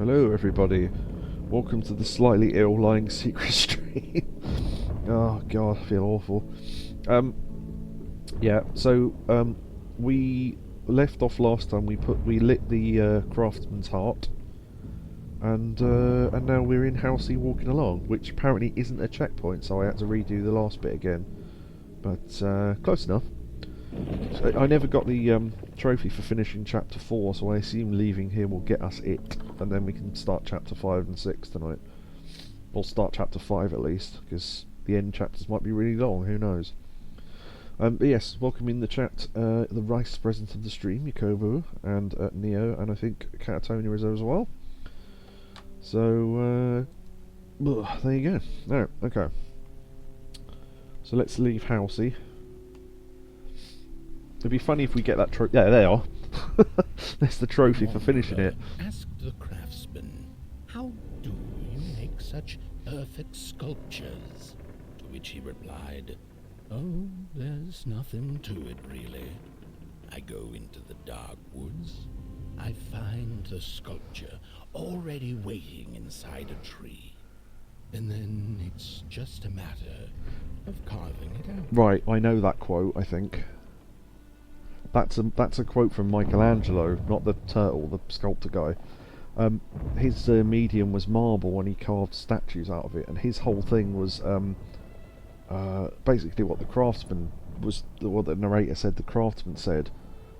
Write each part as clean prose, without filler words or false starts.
Hello everybody, welcome to the slightly ill lying secret stream. Oh god, I feel awful. Yeah, so we left off last time. We lit the craftsman's heart, and now we're in Housey walking along, which apparently isn't a checkpoint, so I had to redo the last bit again. But close enough. So I never got the trophy for finishing chapter 4, so I assume leaving here will get us it, and then we can start chapter 5 and 6 tonight. Or start chapter 5 at least, because the end chapters might be really long, who knows. But yes, welcome in the chat, the vice president of the stream, Yakobu, and Neo, and I think Catatonia is there as well. So, there you go. Alright, okay. So let's leave Housey. It'd be funny if we get that trophy. Yeah, there you are. That's the trophy for finishing it. Asked the craftsman, "How do you make such perfect sculptures?" To which he replied, "Oh, there's nothing to it really. I go into the dark woods. I find the sculpture already waiting inside a tree. And then it's just a matter of carving it out." Right, I know that quote, I think. That's a quote from Michelangelo, not the turtle, the sculptor guy. His medium was marble, and he carved statues out of it. And his whole thing was basically what the craftsman was. What the narrator said. The craftsman said,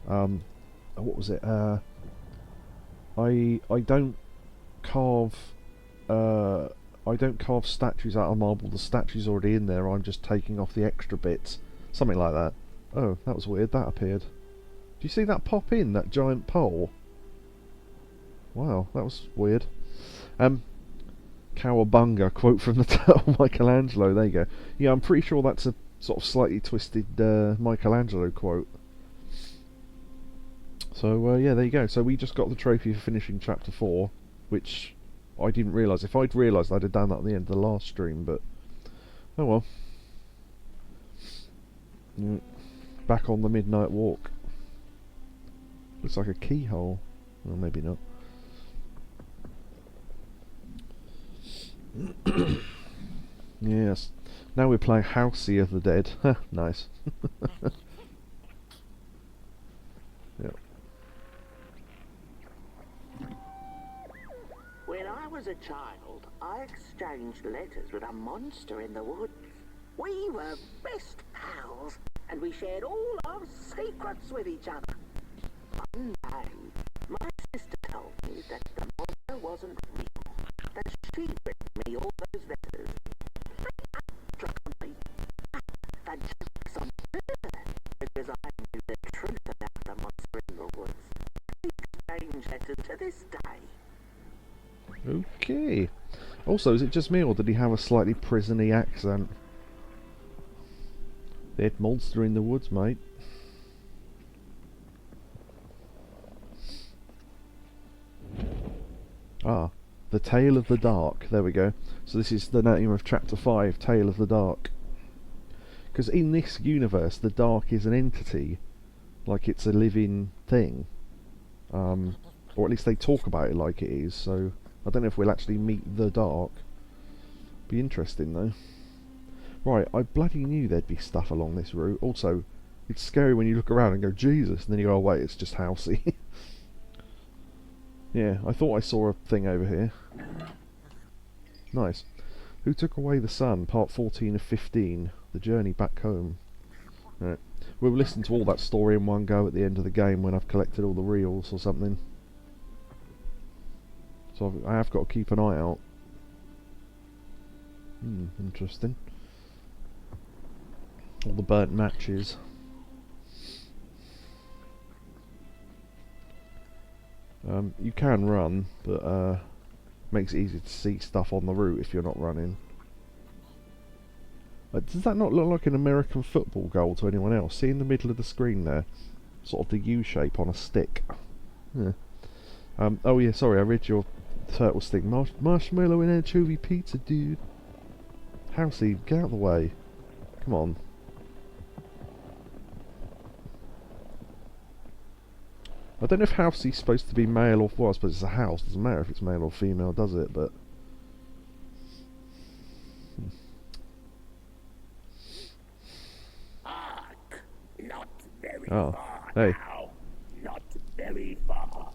"What was it? I don't carve. I don't carve statues out of marble. The statue's already in there. I'm just taking off the extra bits." Something like that. Oh, that was weird. That appeared. Do you see that pop in, that giant pole? Wow, that was weird. Cowabunga, quote from the turtle Michelangelo, there you go. Yeah, I'm pretty sure that's a sort of slightly twisted Michelangelo quote. So, yeah, there you go. So we just got the trophy for finishing chapter 4, which I didn't realise. If I'd realised, I'd have done that at the end of the last stream, but oh well. Yeah. Back on the midnight walk. Looks like a keyhole. Well, maybe not. Yes. Now we're playing Housey of the Dead. Nice. Yep. When I was a child, I exchanged letters with a monster in the woods. We were best pals, and we shared all our secrets with each other. One day, my sister told me that the monster wasn't real, that she'd written me all those letters. They struck me. The joke's on her, because I knew the truth about the monster in the woods. We exchange letters to this day. Okay. Also, is it just me, or did he have a slightly prisony accent? Dead monster in the woods, mate. Ah, the Tale of the Dark. There we go. So this is the name of chapter 5, Tale of the Dark. Because in this universe, the Dark is an entity, like it's a living thing. Or at least they talk about it like it is, so I don't know if we'll actually meet the Dark. Be interesting though. Right, I bloody knew there'd be stuff along this route. Also, it's scary when you look around and go, Jesus, and then you go, oh wait, it's just Housey. Yeah, I thought I saw a thing over here. Nice. Who Took Away the Sun? Part 14 of 15. The Journey Back Home. Right. We'll listen to all that story in one go at the end of the game when I've collected all the reels or something. So I have got to keep an eye out. Interesting. All the burnt matches. You can run, but makes it easy to see stuff on the route if you're not running. Does that not look like an American football goal to anyone else? See in the middle of the screen there? Sort of the U shape on a stick. Yeah. Oh yeah, sorry, I read your turtle thing. Marshmallow and anchovy pizza, dude. Housey, get out of the way. Come on. I don't know if Housey's supposed to be male or... Well, I suppose it's a house. Doesn't matter if it's male or female, does it? But... Hark! Not very Oh, far hey. now. Not very far.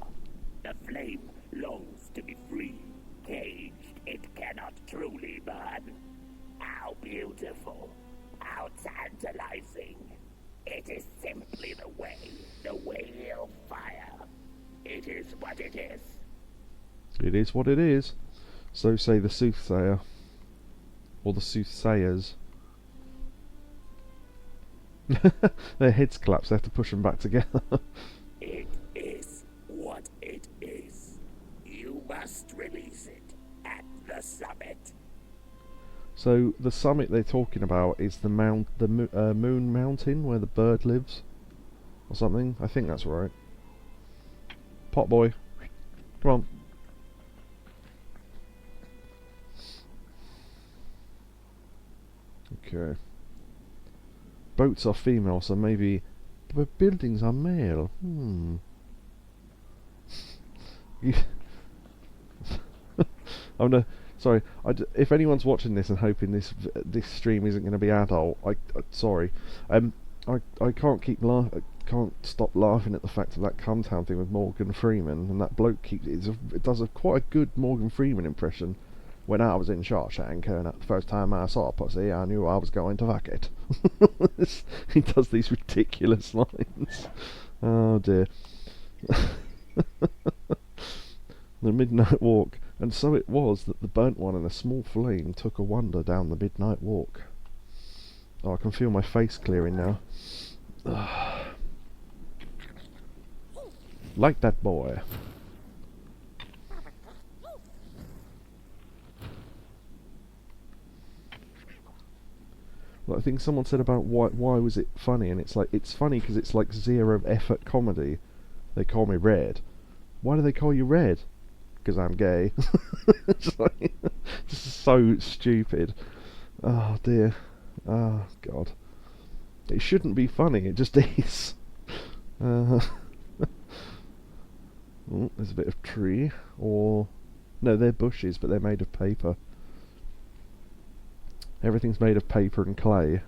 The flame longs to be free. Caged, it cannot truly burn. How beautiful. How tantalizing. It is simply the way of fire. It is what it is. It is what it is. So say the soothsayer. Or the soothsayers. Their heads collapse, they have to push them back together. It is what it is. You must release it at the summit. So the summit they're talking about is the Moon Mountain where the bird lives, or something. I think that's right. Pot boy, come on. Okay. Boats are female, so maybe, but buildings are male. I'm no. Sorry, if anyone's watching this and hoping this stream isn't going to be adult, sorry. I can't can't stop laughing at the fact of that Cumtown thing with Morgan Freeman, and that bloke it does quite a good Morgan Freeman impression. When I was in Shawshank, and the first time I saw pussy, I knew I was going to fuck it. He does these ridiculous lines. Oh dear. The midnight walk. And so it was that the burnt one and a small flame took a wander down the midnight walk. Oh, I can feel my face clearing now. Like that boy. Like, I think someone said about why was it funny, and it's like, it's funny because it's like zero effort comedy. They call me Red. Why do they call you Red? Because I'm gay. It's like, just so stupid. Oh dear. Oh god. It shouldn't be funny, it just is. Oh, there's a bit of tree. Or... no, they're bushes, but they're made of paper. Everything's made of paper and clay.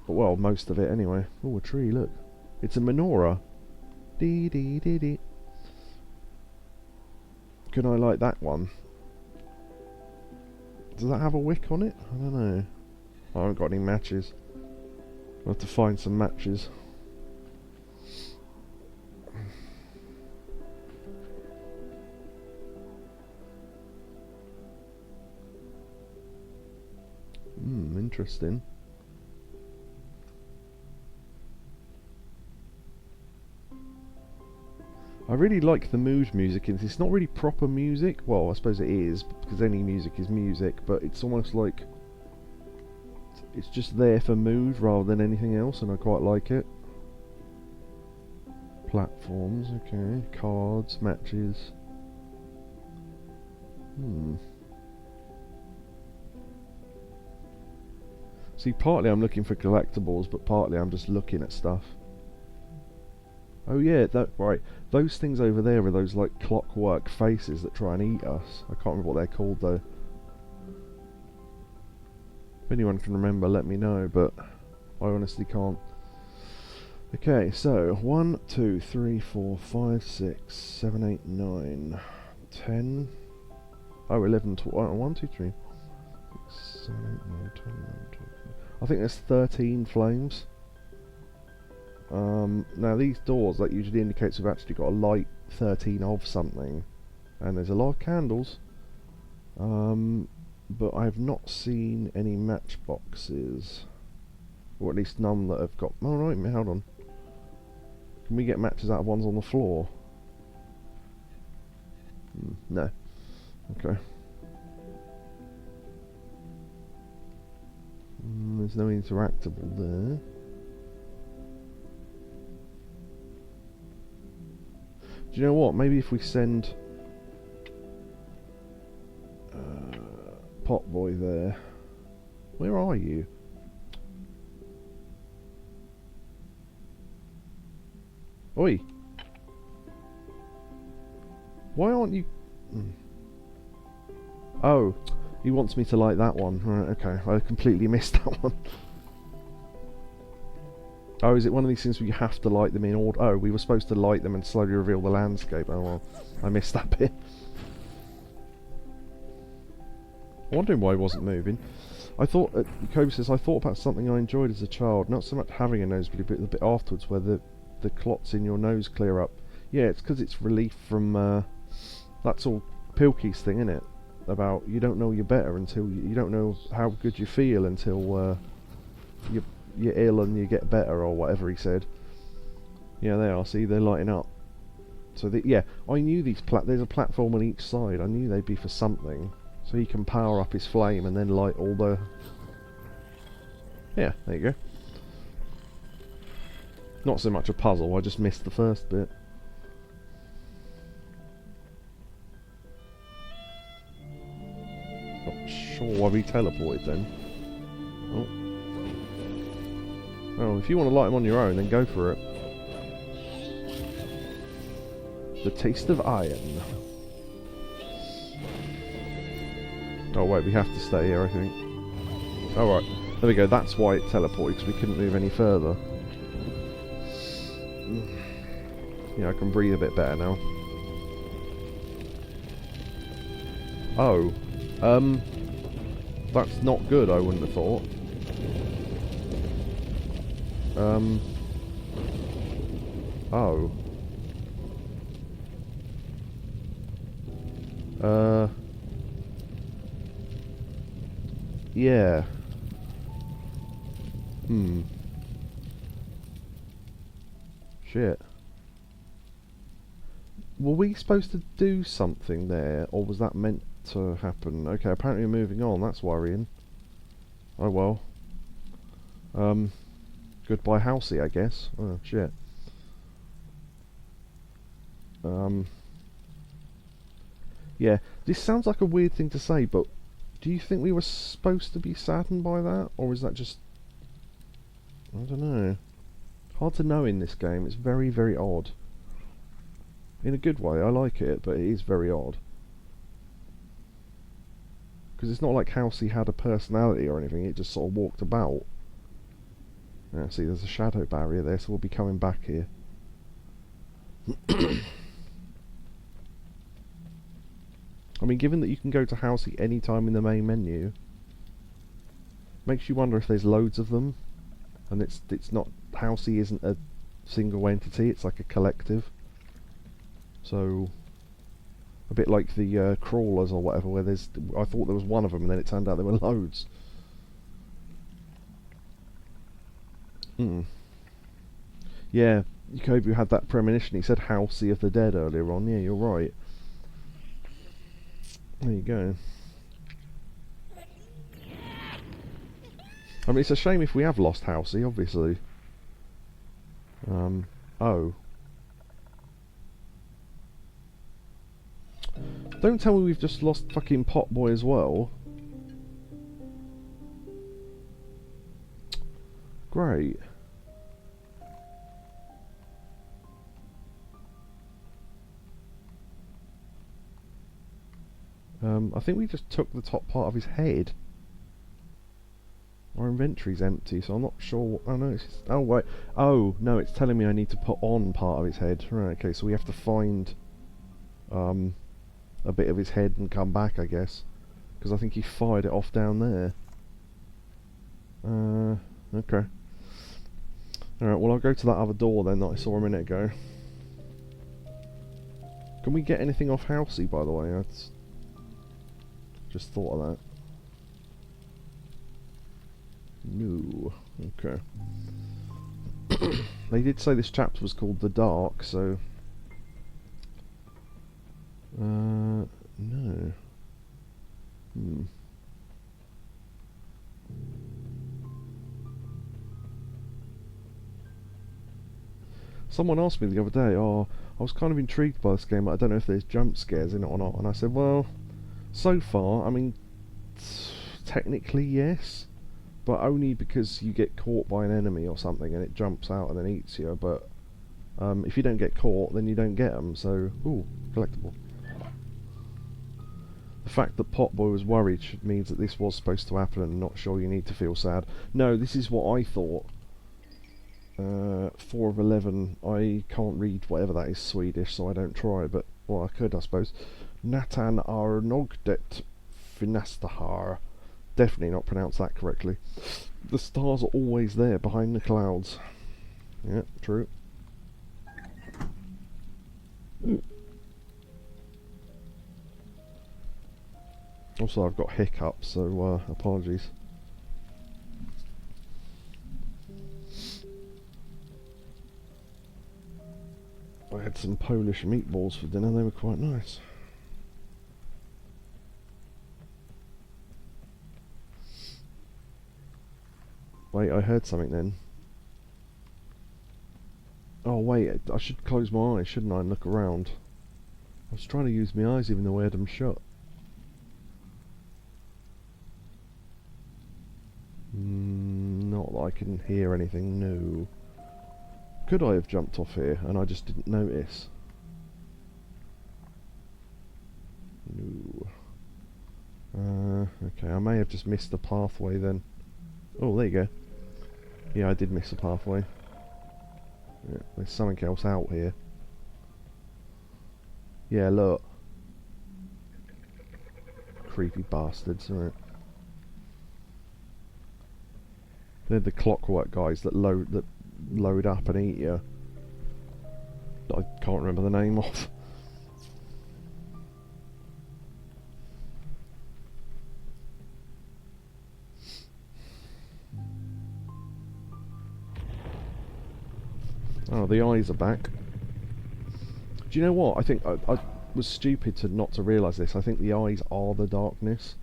Well, most of it anyway. Oh, a tree, look. It's a menorah. Dee dee dee dee. Can I light that one? Does that have a wick on it? I don't know. I haven't got any matches. I'll have to find some matches. Interesting. I really like the mood music in this. It's not really proper music. Well, I suppose it is, because any music is music, but it's almost like it's just there for mood rather than anything else, and I quite like it. Platforms, okay. Cards, matches. See, partly I'm looking for collectibles, but partly I'm just looking at stuff. Oh yeah, right. Those things over there are those like clockwork faces that try and eat us. I can't remember what they're called though. If anyone can remember, let me know, but I honestly can't. Okay, so 1, 2, 3, 4, 5, 6, 7, 8, 9, 10. Oh, 11, 12. 1, 2, 3, 6, 7, 8, 9, 10, 11, 12. I think there's 13 flames. Now these doors, that usually indicates we've actually got a light 13 of something, and there's a lot of candles, but I've not seen any matchboxes, or at least none that have got... oh right, hold on, can we get matches out of ones on the floor? No. Okay. There's no interactable there. Do you know what? Maybe if we send Potboy there. Where are you? Oi! Why aren't you... Oh, he wants me to light that one. Right, okay, I completely missed that one. Oh, is it one of these things where you have to light them in order? Oh, we were supposed to light them and slowly reveal the landscape. Oh well, I missed that bit. I'm wondering why he wasn't moving. I thought, Yakobu says, I thought about something I enjoyed as a child. Not so much having a nosebleed, but the bit afterwards where the clots in your nose clear up. Yeah, it's because it's relief from, that's all Pilkey's thing, isn't it? About you don't know you're better until you don't know how good you feel until you're ill and you get better, or whatever he said. Yeah, they are. See, they're lighting up. So yeah, I knew these there's a platform on each side. I knew they'd be for something. So he can power up his flame and then light all the... Yeah, there you go. Not so much a puzzle, I just missed the first bit. Not sure why we teleported then. Oh. Oh, if you want to light them on your own, then go for it. The taste of iron. Oh wait, we have to stay here, I think. Alright, there we go, that's why it teleported, because we couldn't move any further. Yeah, I can breathe a bit better now. Oh. That's not good, I wouldn't have thought. Oh. Yeah. Shit. Were we supposed to do something there, or was that meant to happen? Okay, apparently we're moving on, that's worrying. Oh well. Goodbye Housey, I guess. Oh, shit. Yeah, this sounds like a weird thing to say, but do you think we were supposed to be saddened by that? Or is that just... I don't know. Hard to know in this game. It's very, very odd. In a good way, I like it, but it is very odd. Because it's not like Housey had a personality or anything, it just sort of walked about. Yeah, see, there's a shadow barrier there, so we'll be coming back here. I mean, given that you can go to Housey any time in the main menu, makes you wonder if there's loads of them, and it's not... Housey isn't a single entity, it's like a collective. So, a bit like the crawlers or whatever, where there's... I thought there was one of them, and then it turned out there were loads. Yeah, Yakobu had that premonition. He said Housey of the Dead earlier on. Yeah, you're right. There you go. I mean, it's a shame if we have lost Housey, obviously. Oh. Don't tell me we've just lost fucking Potboy as well. Great. I think we just took the top part of his head. Our inventory's empty, so I'm not sure what... Oh no, it's just, oh wait. Oh, no, it's telling me I need to put on part of his head. Right, okay, so we have to find a bit of his head and come back, I guess. Because I think he fired it off down there. Okay. Alright, well I'll go to that other door then that I saw a minute ago. Can we get anything off Housey, by the way? That's... Just thought of that. No. Okay. They did say this chapter was called The Dark, so... no. Someone asked me the other day, oh, I was kind of intrigued by this game, but I don't know if there's jump scares in it or not. And I said, well, so far, I mean, technically yes, but only because you get caught by an enemy or something and it jumps out and then eats you. But if you don't get caught, then you don't get them. So, ooh, collectible. The fact that Potboy was worried means that this was supposed to happen, and not sure you need to feel sad. No, this is what I thought. 4 of 11. I can't read whatever that is Swedish, so I don't try, but, well, I could, I suppose. Natan are nogdet finastahar. Definitely not pronounced that correctly. The stars are always there behind the clouds. Yeah, true. Also, I've got hiccups, so apologies. I had some Polish meatballs for dinner, they were quite nice. Wait, I heard something then. Oh wait, I should close my eyes, shouldn't I, and look around. I was trying to use my eyes even though I had them shut. Not that I can hear anything, no. Could I have jumped off here and I just didn't notice? No. Okay, I may have just missed the pathway then. Oh, there you go. Yeah, I did miss the pathway. Yeah, there's something else out here. Yeah, look. Creepy bastards, alright. They're the clockwork guys that load up and eat you. I can't remember the name of. Oh, the eyes are back. Do you know what? I think I was stupid not to realise this. I think the eyes are the darkness.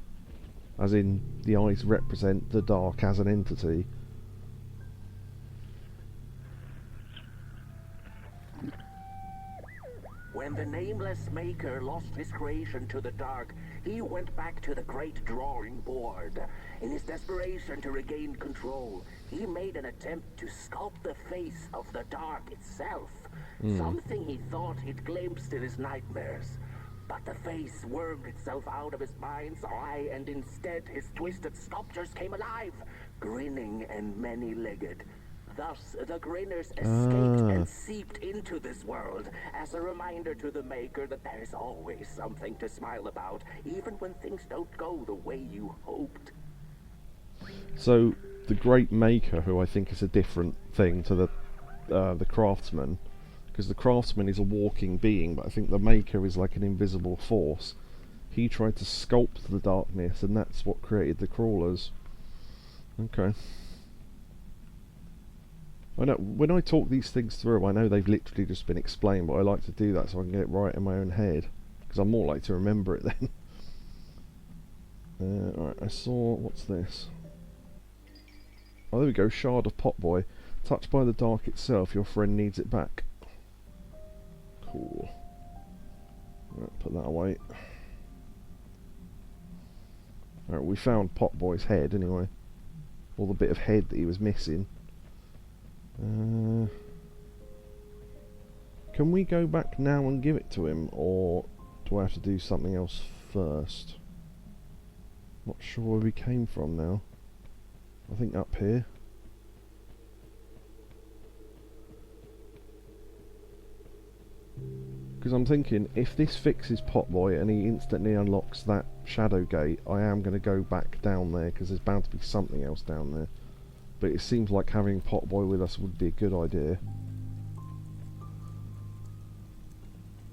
As in, the eyes represent the dark as an entity. When the nameless maker lost his creation to the dark, he went back to the great drawing board. In his desperation to regain control, he made an attempt to sculpt the face of the dark itself. Something he thought he'd glimpsed in his nightmares. But the face wormed itself out of his mind's eye, and instead his twisted sculptures came alive, grinning and many-legged. Thus, the grinners escaped and seeped into this world, as a reminder to the maker that there is always something to smile about, even when things don't go the way you hoped. So, the great maker, who I think is a different thing to the craftsman, because the craftsman is a walking being, but I think the maker is like an invisible force. He tried to sculpt the darkness, and that's what created the crawlers. Okay. I know, when I talk these things through, I know they've literally just been explained, but I like to do that so I can get it right in my own head, because I'm more likely to remember it then. Alright, I saw... what's this? Oh, there we go, Shard of Potboy. Touched by the dark itself, your friend needs it back. Cool. Right, put that away. Alright, we found Potboy's head anyway. Or the bit of head that he was missing. Can we go back now and give it to him, or do I have to do something else first? Not sure where we came from now. I think up here. Because I'm thinking, if this fixes Potboy and he instantly unlocks that shadow gate, I am going to go back down there, because there's bound to be something else down there. But it seems like having Potboy with us would be a good idea.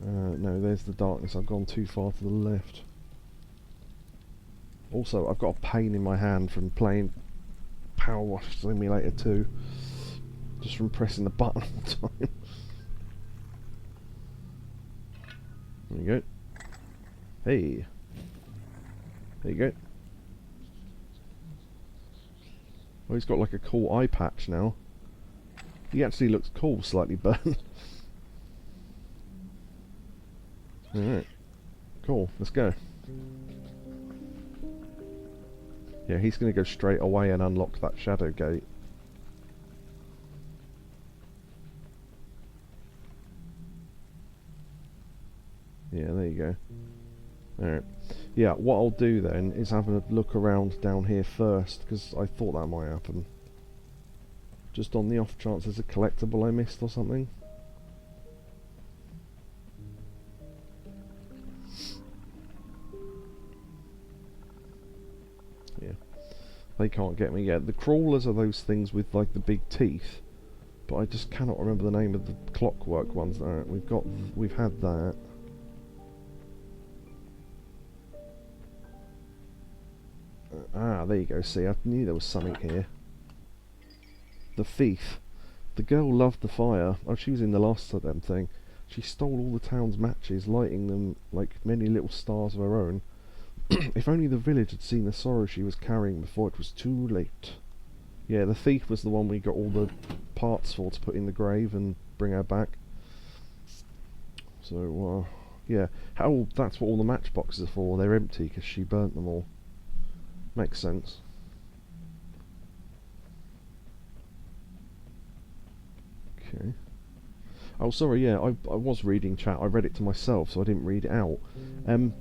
No, there's the darkness. I've gone too far to the left. Also, I've got a pain in my hand from playing Power Wash Simulator 2. Just from pressing the button all the time. There you go. Hey. There you go. Oh, he's got like a cool eye patch now. He actually looks cool, slightly burnt. Alright. Cool, let's go. Yeah, he's going to go straight away and unlock that shadow gate. Yeah, there you go. Alright. Yeah, what I'll do then is have a look around down here first, because I thought that might happen. Just on the off chance there's a collectible I missed or something. Yeah. They can't get me yet. The crawlers are those things with like the big teeth, but I just cannot remember the name of the clockwork ones. Alright, we've had that. There you go. See, I knew there was something here. The thief. The girl loved the fire. Oh, she was in the last of them thing. She stole all the town's matches, lighting them like many little stars of her own. If only the village had seen the sorrow she was carrying before it was too late. Yeah, the thief was the one we got all the parts for to put in the grave and bring her back. So, yeah. That's what all the matchboxes are for. They're empty because she burnt them all. Makes sense. Okay. Oh, sorry, yeah, I was reading chat. I read it to myself, so I didn't read it out. Can't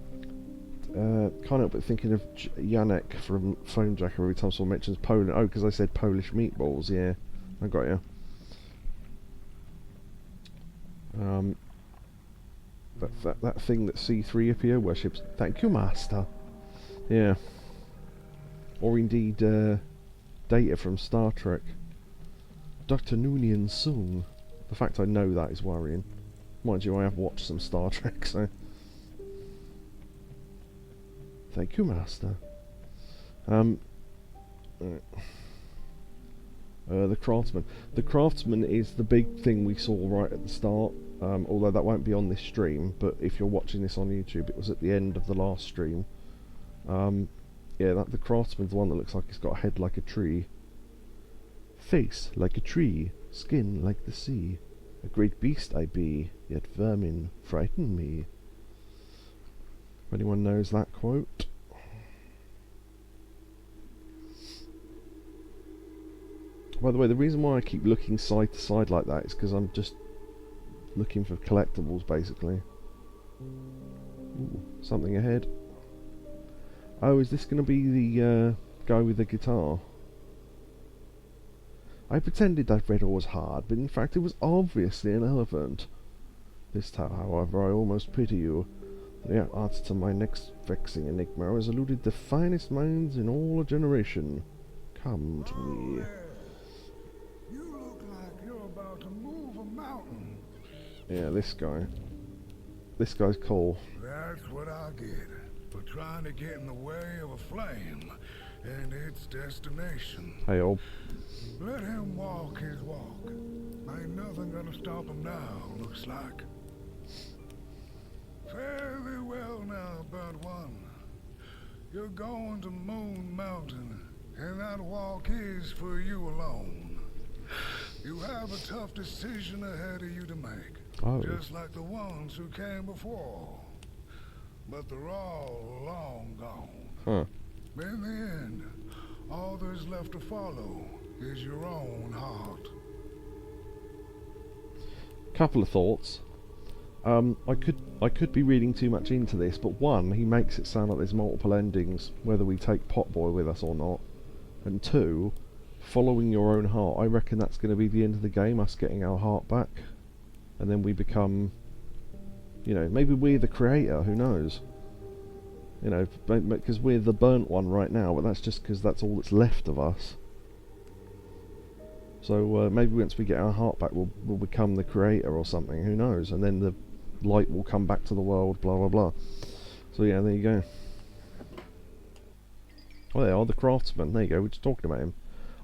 help but thinking of Janek from Phone Jack every time someone mentions Poland. Oh, because I said Polish meatballs, yeah. I got you. That thing that C-3PO worships. Thank you, Master. Yeah. Or indeed, Data from Star Trek. Dr. Noonien Sung. The fact I know that is worrying. Mind you, I have watched some Star Trek, so... Thank you, Master. The Craftsman. The Craftsman is the big thing we saw right at the start. Although that won't be on this stream, but if you're watching this on YouTube, it was at the end of the last stream. Yeah, the Craftsman's the one that looks like it's got a head like a tree. Face like a tree, skin like the sea. A great beast I be, yet vermin frighten me. If anyone knows that quote. By the way, the reason why I keep looking side to side like that is because I'm just looking for collectibles, basically. Ooh, something ahead. Oh, is this going to be the guy with the guitar? I pretended that riddle was hard, but in fact it was obviously an elephant. This time, however, I almost pity you. The answer to my next vexing enigma has eluded the finest minds in all a generation. Come to me. You look like you're about to move a mountain. Yeah, this guy. This guy's cool. That's what I get for trying to get in the way of a flame and its destination. Hey, old. Let him walk his walk. Ain't nothing gonna stop him now, looks like. Fare thee well now, Bird One. You're going to Moon Mountain, and that walk is for you alone. You have a tough decision ahead of you to make. Oh. Just like the ones who came before. But they're all long gone. Huh. In the end, all there's left to follow is your own heart. Couple of thoughts. I could be reading too much into this, but one, he makes it sound like there's multiple endings, whether we take Potboy with us or not. And two, following your own heart. I reckon that's going to be the end of the game, us getting our heart back. And then we become, you know, maybe we're the creator, who knows? You know, because we're the burnt one right now, but that's just because that's all that's left of us. So maybe once we get our heart back, we'll become the creator or something, who knows? And then the light will come back to the world, blah blah blah. So yeah, there you go. Oh, they are the Craftsman. There you go, we're just talking about him.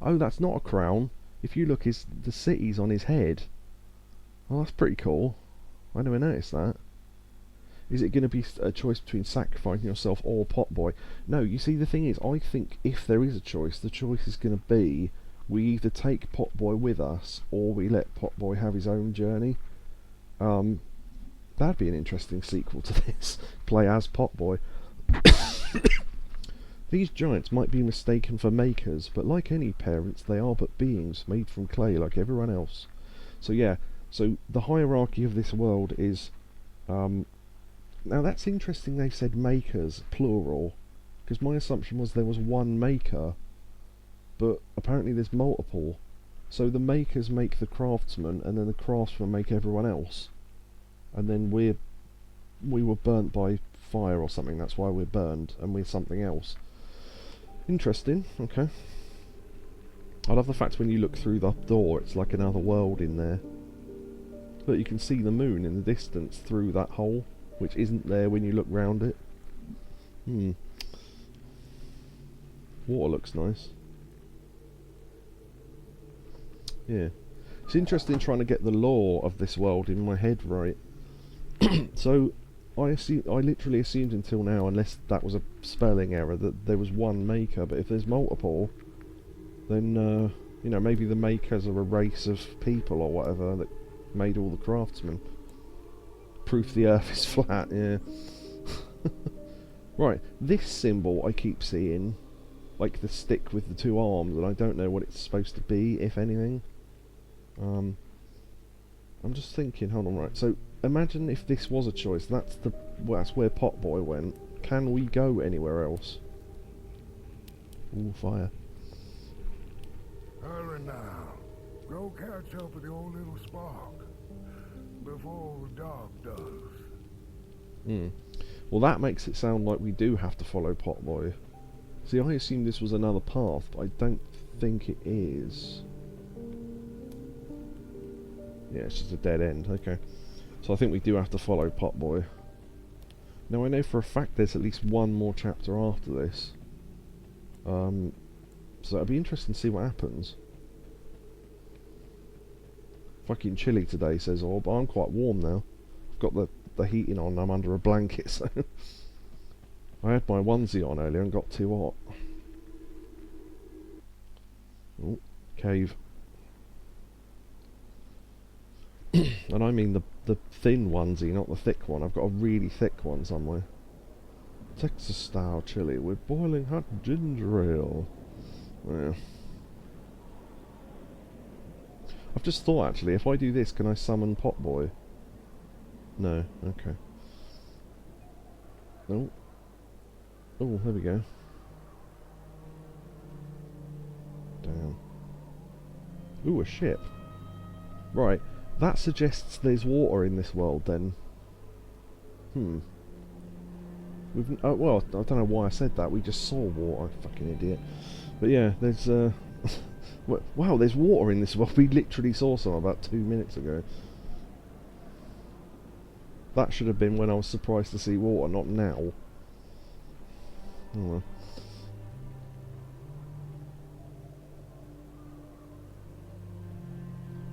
Oh, that's not a crown. If you look, the city's on his head. Oh, that's pretty cool. I never noticed that. Is it going to be a choice between sacrificing yourself or Potboy? No, you see, the thing is, I think if there is a choice, the choice is going to be we either take Potboy with us or we let Potboy have his own journey. That'd be an interesting sequel to this. Play as Potboy. These giants might be mistaken for makers, but like any parents, they are but beings made from clay like everyone else. So yeah, so the hierarchy of this world is Now that's interesting they said makers, plural, because my assumption was there was one maker, but apparently there's multiple. So the makers make the craftsmen, and then the craftsmen make everyone else. And then we were burnt by fire or something, that's why we're burned, and we're something else. Interesting, okay. I love the fact when you look through the door, it's like another world in there. But you can see the moon in the distance through that hole, which isn't there when you look round it. Water looks nice. Yeah. It's interesting trying to get the lore of this world in my head right. So, I literally assumed until now, unless that was a spelling error, that there was one maker, but if there's multiple, then, you know, maybe the makers are a race of people or whatever that made all the craftsmen. Proof the earth is flat, yeah. Right, this symbol I keep seeing, like the stick with the two arms, and I don't know what it's supposed to be, if anything. I'm just thinking, hold on, right, so imagine if this was a choice, that's where Potboy went. Can we go anywhere else? Ooh, fire. Hurry now. Go catch up with the old little spark before dark does. Well, that makes it sound like we do have to follow Potboy. See, I assumed this was another path, but I don't think it is. Yeah, it's just a dead end, okay. So I think we do have to follow Potboy. Now I know for a fact there's at least one more chapter after this. So it'll be interesting to see what happens. Fucking chilly today, says Orb. I'm quite warm now. I've got the heating on, I'm under a blanket, so... I had my onesie on earlier and got too hot. Oh, cave. And I mean the thin onesie, not the thick one. I've got a really thick one somewhere. Texas style chili with boiling hot ginger ale. Yeah. I've just thought actually, if I do this, can I summon Potboy? No, okay. Oh. Oh, there we go. Damn. Ooh, a ship. Right. That suggests there's water in this world, then. Well, I don't know why I said that. We just saw water, fucking idiot. But yeah, there's, wow, there's water in this world. We literally saw some about 2 minutes ago. That should have been when I was surprised to see water, not now. Oh well.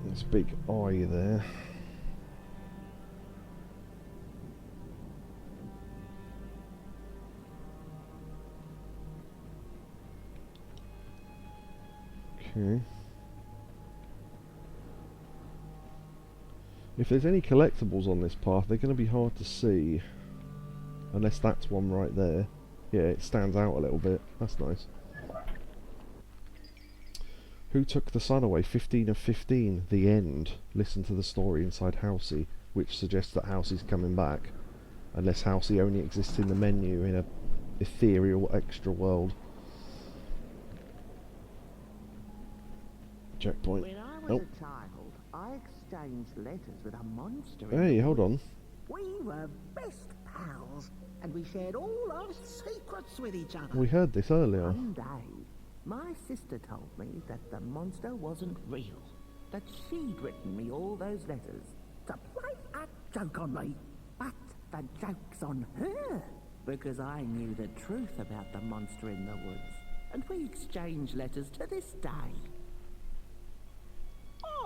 There's a big eye there. Okay. If there's any collectibles on this path, they're going to be hard to see. Unless that's one right there. Yeah, it stands out a little bit. That's nice. Who took the sun away? 15 of 15. The end. Listen to the story inside Housey, which suggests that Housey's coming back. Unless Housey only exists in the menu in a ethereal extra world. Checkpoint. When I was a child, I exchanged letters with a monster. Hey, hold on. We were best pals, and we shared all our secrets with each other. We heard this earlier. One day, my sister told me that the monster wasn't real, that she'd written me all those letters to play a joke on me. But the joke's on her, because I knew the truth about the monster in the woods, and we exchanged letters to this day.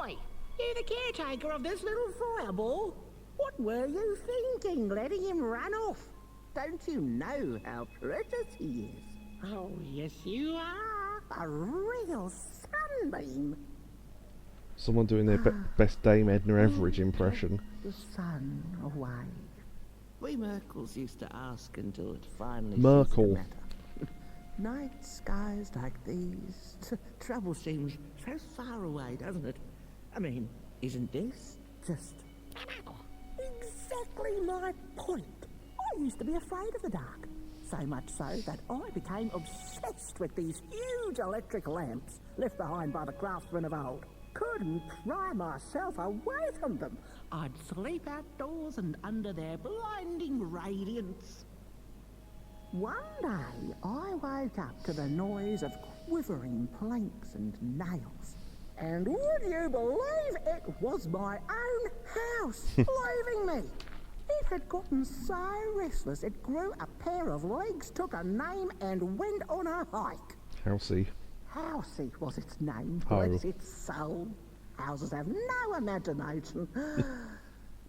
Oi! You the caretaker of this little fireball? What were you thinking, letting him run off? Don't you know how precious he is? Oh, yes you are. A real sunbeam. Someone doing their best Dame Edna Everage impression. The sun away. We Merkles used to ask until it finally Merkel. ceased to matter. Night skies like these. Trouble seems so far away, doesn't it? I mean, isn't this just exactly my point? I used to be afraid of the dark. So much so that I became obsessed with these huge electric lamps left behind by the craftsmen of old. Couldn't pry myself away from them. I'd sleep outdoors and under their blinding radiance. One day, I woke up to the noise of quivering planks and nails. And would you believe it was my own house leaving me? It had gotten so restless it grew a pair of legs, took a name, and went on a hike. Housey. Housey was its name, Oh. bless its soul. Houses have no imagination.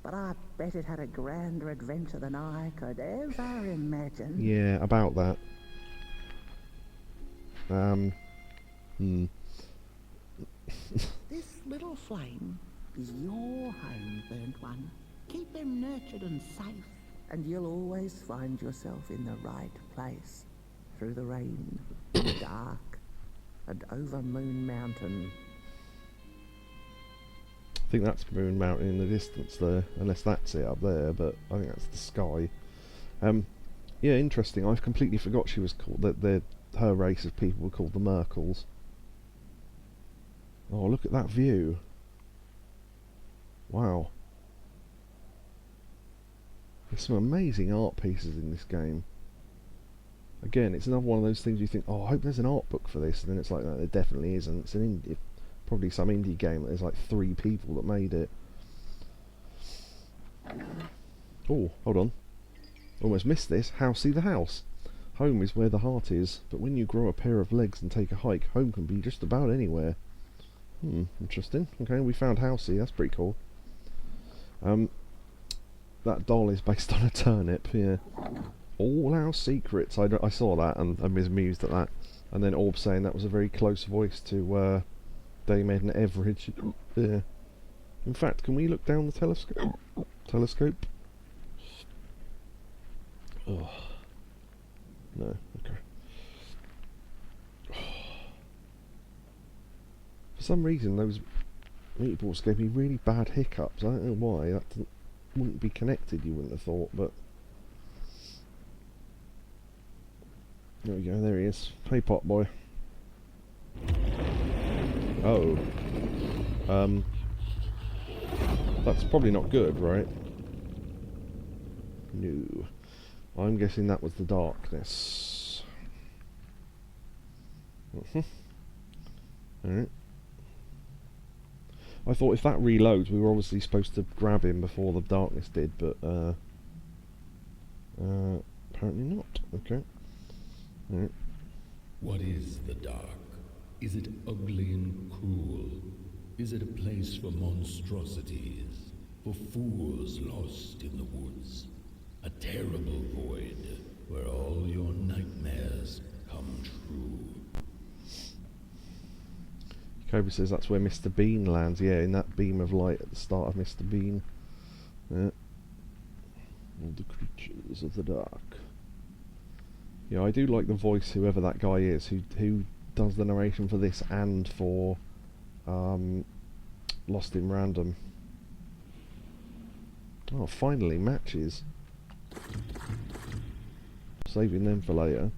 But I bet it had a grander adventure than I could ever imagine. Yeah, about that. This little flame is your home, burnt one. Keep them nurtured and safe, and you'll always find yourself in the right place. Through the rain, the dark, and over Moon Mountain. I think that's Moon Mountain in the distance there, unless that's it up there, but I think that's the sky. Yeah, interesting. I completely forgot she was called, that her race of people were called the Merkles. Oh, look at that view. Wow. There's some amazing art pieces in this game. Again, it's another one of those things you think, oh, I hope there's an art book for this, and then it's like, no, there definitely isn't. It's an probably some indie game that there's like 3 people that made it. Oh, hold on. Almost missed this. Housey the house. Home is where the heart is, but when you grow a pair of legs and take a hike, home can be just about anywhere. Interesting. Okay, we found Housey. That's pretty cool. That doll is based on a turnip, yeah. All our secrets. I saw that and I was amused at that. And then Orb saying that was a very close voice to Dame Edna Everidge. Yeah. In fact, can we look down the telescope? Telescope? Oh. No, okay. For some reason, those meatballs gave me really bad hiccups. I don't know why. That wouldn't be connected, you wouldn't have thought, but... There we go, there he is. Hey, pot boy. Oh. That's probably not good, right? No. I'm guessing that was the darkness. Alright. I thought if that reloads, we were obviously supposed to grab him before the darkness did, but apparently not. Okay. Alright. What is the dark? Is it ugly and cruel? Is it a place for monstrosities, for fools lost in the woods? A terrible void where all your nightmares come true. Yakobu says that's where Mr. Bean lands. Yeah, in that beam of light at the start of Mr. Bean. Yeah. All the creatures of the dark. Yeah, I do like the voice, whoever that guy is, who does the narration for this and for Lost in Random. Oh, finally, matches. Saving them for later.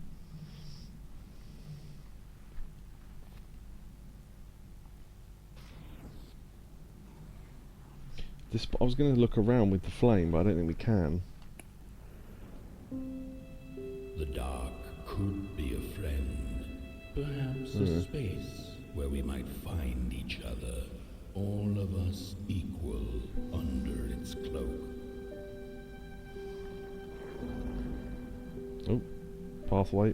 I was going to look around with the flame, but I don't think we can. The dark could be a friend, perhaps a space where we might find each other, all of us equal under its cloak. Oh, pathway.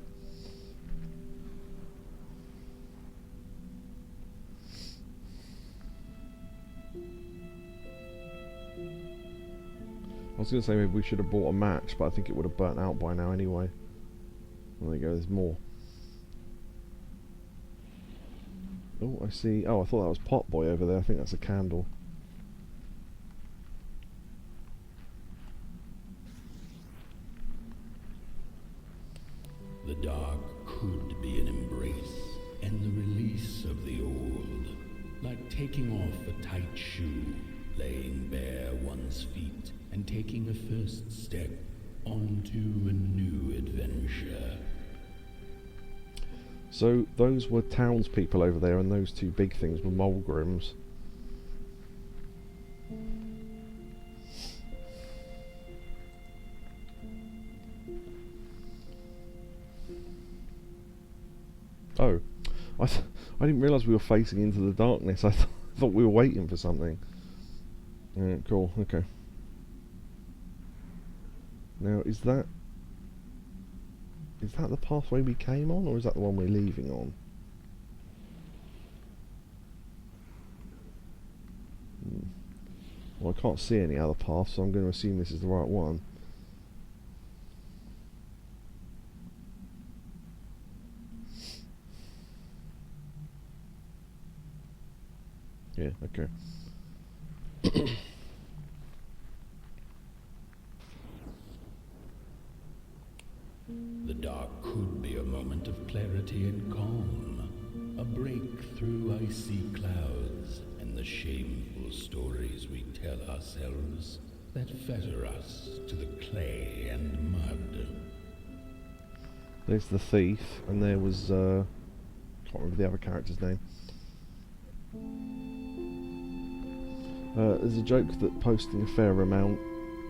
I was going to say maybe we should have bought a match, but I think it would have burnt out by now anyway. There you go, there's more. Oh, I see. Oh, I thought that was Pot Boy over there. I think that's a candle. The dark could be an embrace and the release of the old, like taking off a tight shoe, laying bare one's feet, and taking a first step on to a new adventure. So those were townspeople over there, and those two big things were Mulgrims. Oh, I didn't realise we were facing into the darkness. I thought we were waiting for something. Yeah, cool, okay. Now, is that the pathway we came on, or is that the one we're leaving on? Well, I can't see any other paths, so I'm going to assume this is the right one. Yeah, okay. The dark could be a moment of clarity and calm, a break through icy clouds and the shameful stories we tell ourselves that fetter us to the clay and mud. There's the thief, and there was, can't remember the other character's name. There's a joke that posted a fair amount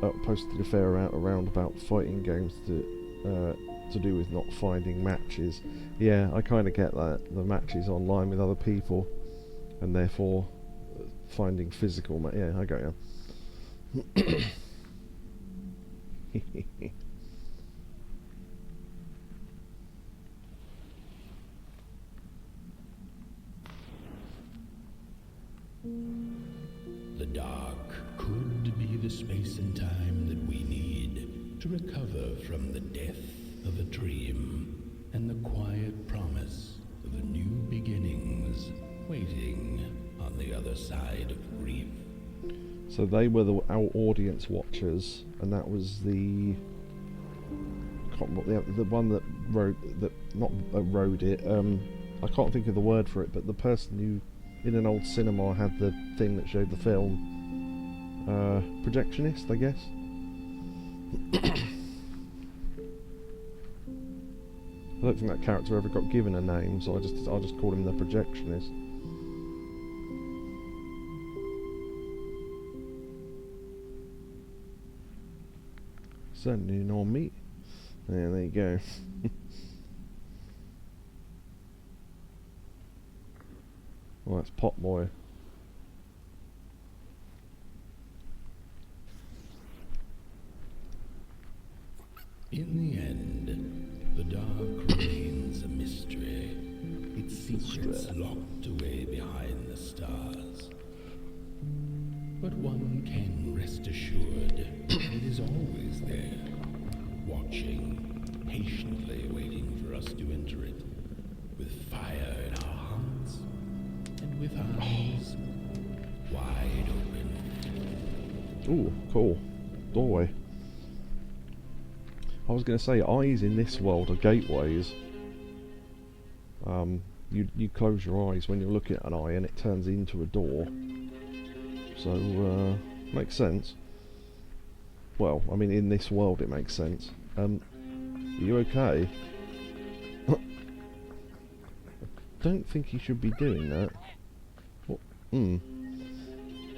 around about fighting games to do with not finding matches. Yeah, I kind of get that. The matches online with other people, and therefore finding physical yeah, I got you. The dark could be the space and time that we need to recover from the death of a dream and the quiet promise of a new beginnings waiting on the other side of grief. So they were our audience watchers, and that was the one that wrote it. I can't think of the word for it, but the person who in an old cinema had the thing that showed the film. Projectionist, I guess. I don't think that character ever got given a name, so I'll just call him the projectionist. Certainly not me. Yeah, there you go. Well, that's Pot Boy. In the end, the dark remains a mystery, its secrets locked away behind the stars. But one can rest assured it is always there, watching, patiently waiting for us to enter it, with fire in our hearts and with eyes wide open. Ooh, cool. Doorway. I was going to say, eyes in this world are gateways. You close your eyes when you're looking at an eye and it turns into a door. So, makes sense. Well, I mean, in this world it makes sense. Are you okay? I don't think you should be doing that. What?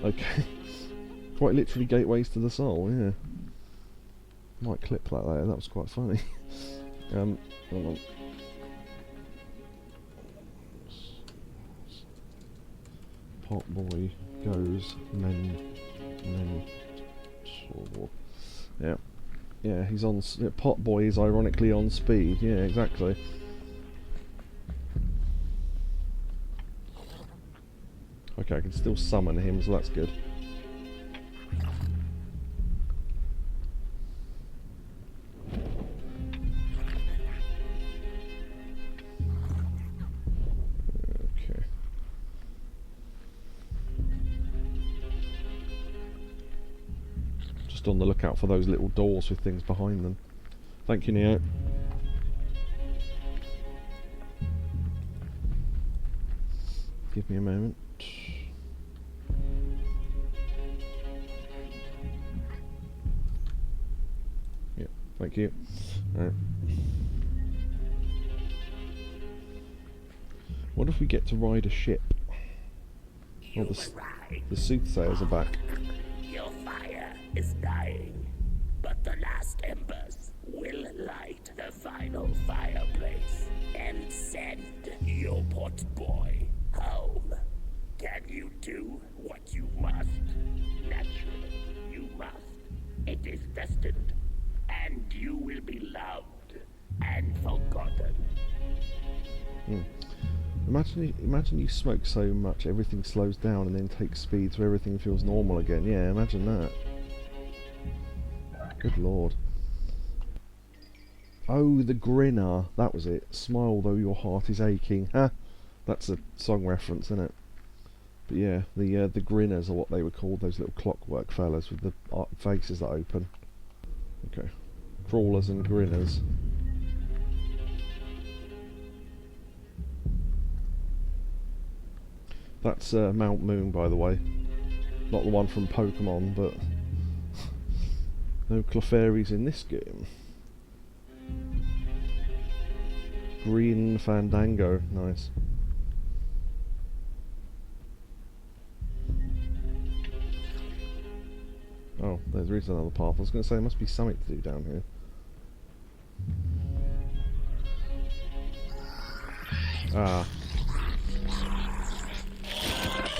Okay. Quite literally gateways to the soul, yeah. Might clip that there, that was quite funny. Hold on. Pot boy goes men sword. Yeah. Yeah, he's on Pot boy is ironically on speed, yeah, exactly. Okay, I can still summon him, so that's good. Okay. Just on the lookout for those little doors with things behind them. Thank you, Neo. Give me a moment. Yep, Thank you. Right. What if we get to ride a ship? Oh, the soothsayers are back. Your fire is dying, but the last embers will light the final fireplace and send your potboy home. Can you do what you must? Naturally, you must. It is destined, and you will be loved and forgotten. Imagine you smoke so much everything slows down and then takes speed so everything feels normal again. Yeah, imagine that. Good lord. Oh, the grinner. That was it. Smile though your heart is aching. Ha! That's a song reference, isn't it? But yeah, the grinners are what they were called, those little clockwork fellas with the faces that open. Okay. Crawlers and grinners. That's Mount Moon, by the way. Not the one from Pokemon, but no Clefairies in this game. Green Fandango, nice. Oh, there is another path. I was going to say there must be something to do down here. Ah.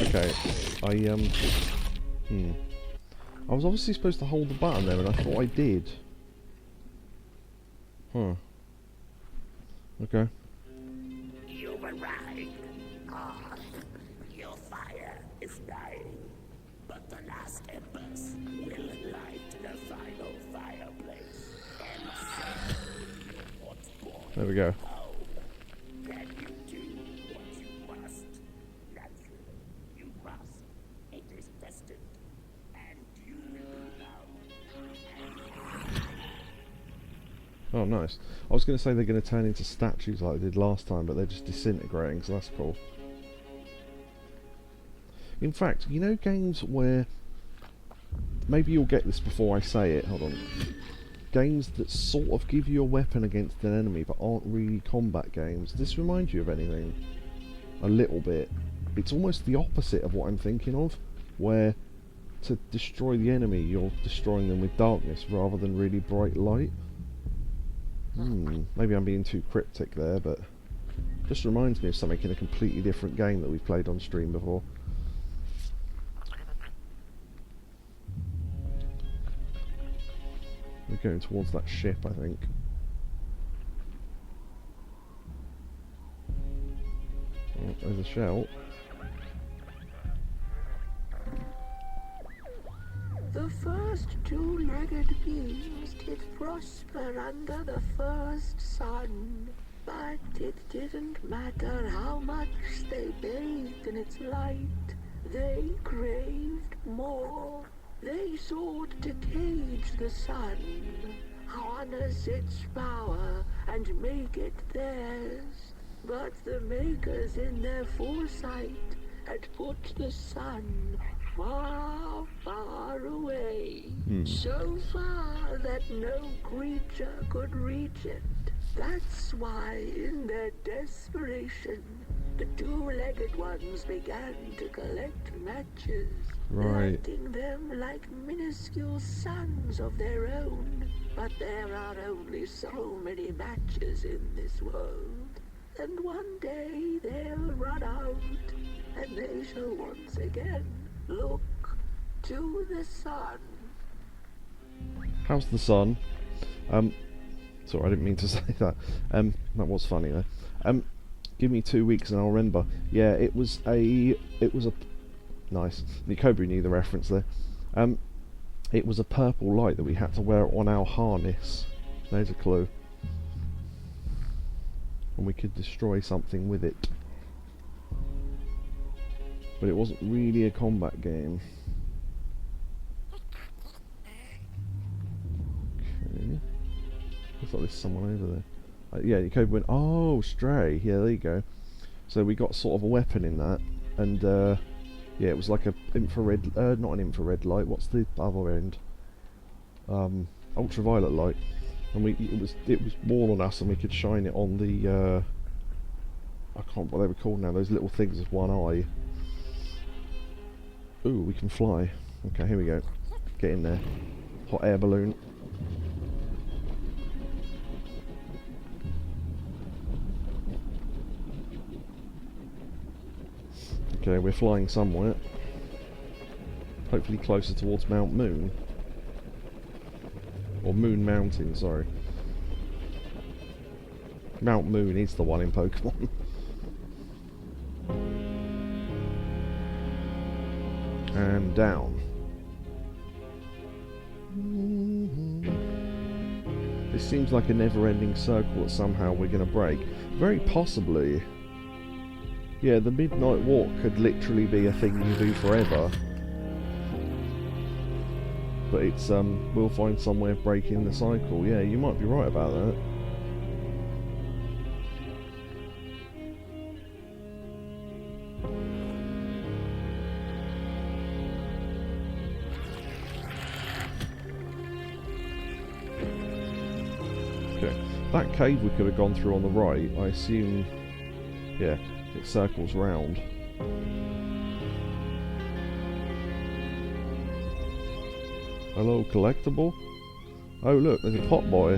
Okay, I was obviously supposed to hold the button there, and I thought I did. Huh. Okay. You've arrived. Your fire is dying, but the last embers will light the final fireplace and send your potboy There we go. home. Can you do what you must? Naturally, you must. It is destined, and you will be loved. Oh, nice. I was going to say they're going to turn into statues like they did last time, but they're just disintegrating, so that's cool. In fact, you know games where... Maybe you'll get this before I say it, hold on. Games that sort of give you a weapon against an enemy, but aren't really combat games. Does this remind you of anything? A little bit. It's almost the opposite of what I'm thinking of, where to destroy the enemy, you're destroying them with darkness rather than really bright light. Maybe I'm being too cryptic there, but just reminds me of something in a completely different game that we've played on stream before. We're going towards that ship, I think. Oh, there's a shout. The first two-legged beings did prosper under the first sun, but it didn't matter how much they bathed in its light. They craved more. They sought to cage the sun, harness its power, and make it theirs. But the makers in their foresight had put the sun far, far away. So far that no creature could reach it. That's why, in their desperation, the two-legged ones began to collect matches, lighting them like minuscule suns of their own. But there are only so many matches in this world, and one day they'll run out, and they shall once again look to the sun. How's the sun? Sorry, I didn't mean to say that. That was funny though. Give me 2 weeks and I'll remember. Yeah, it was a nice. Yakobu knew the reference there. It was a purple light that we had to wear on our harness. There's a clue. And we could destroy something with it. But it wasn't really a combat game. Okay. Looks like there's someone over there. Yeah, Yakobu went, oh, stray. Yeah, there you go. So we got sort of a weapon in that. And, yeah, it was like a infrared... not an infrared light. What's the other end? Ultraviolet light. And it was warm on us, and we could shine it on the I can't what they were called now. Those little things with one eye. Ooh, we can fly. Okay, here we go. Get in there. Hot air balloon. Okay, we're flying somewhere. Hopefully closer towards Mount Moon. Or Moon Mountain, sorry. Mount Moon is the one in Pokemon. And down. This seems like a never-ending circle that somehow we're going to break. Very possibly. Yeah, the Midnight Walk could literally be a thing you do forever. But it's, we'll find somewhere breaking the cycle. Yeah, you might be right about that. Okay, that cave we could have gone through on the right, I assume, yeah, it circles round. Hello, collectible? Oh look, there's a pot boy.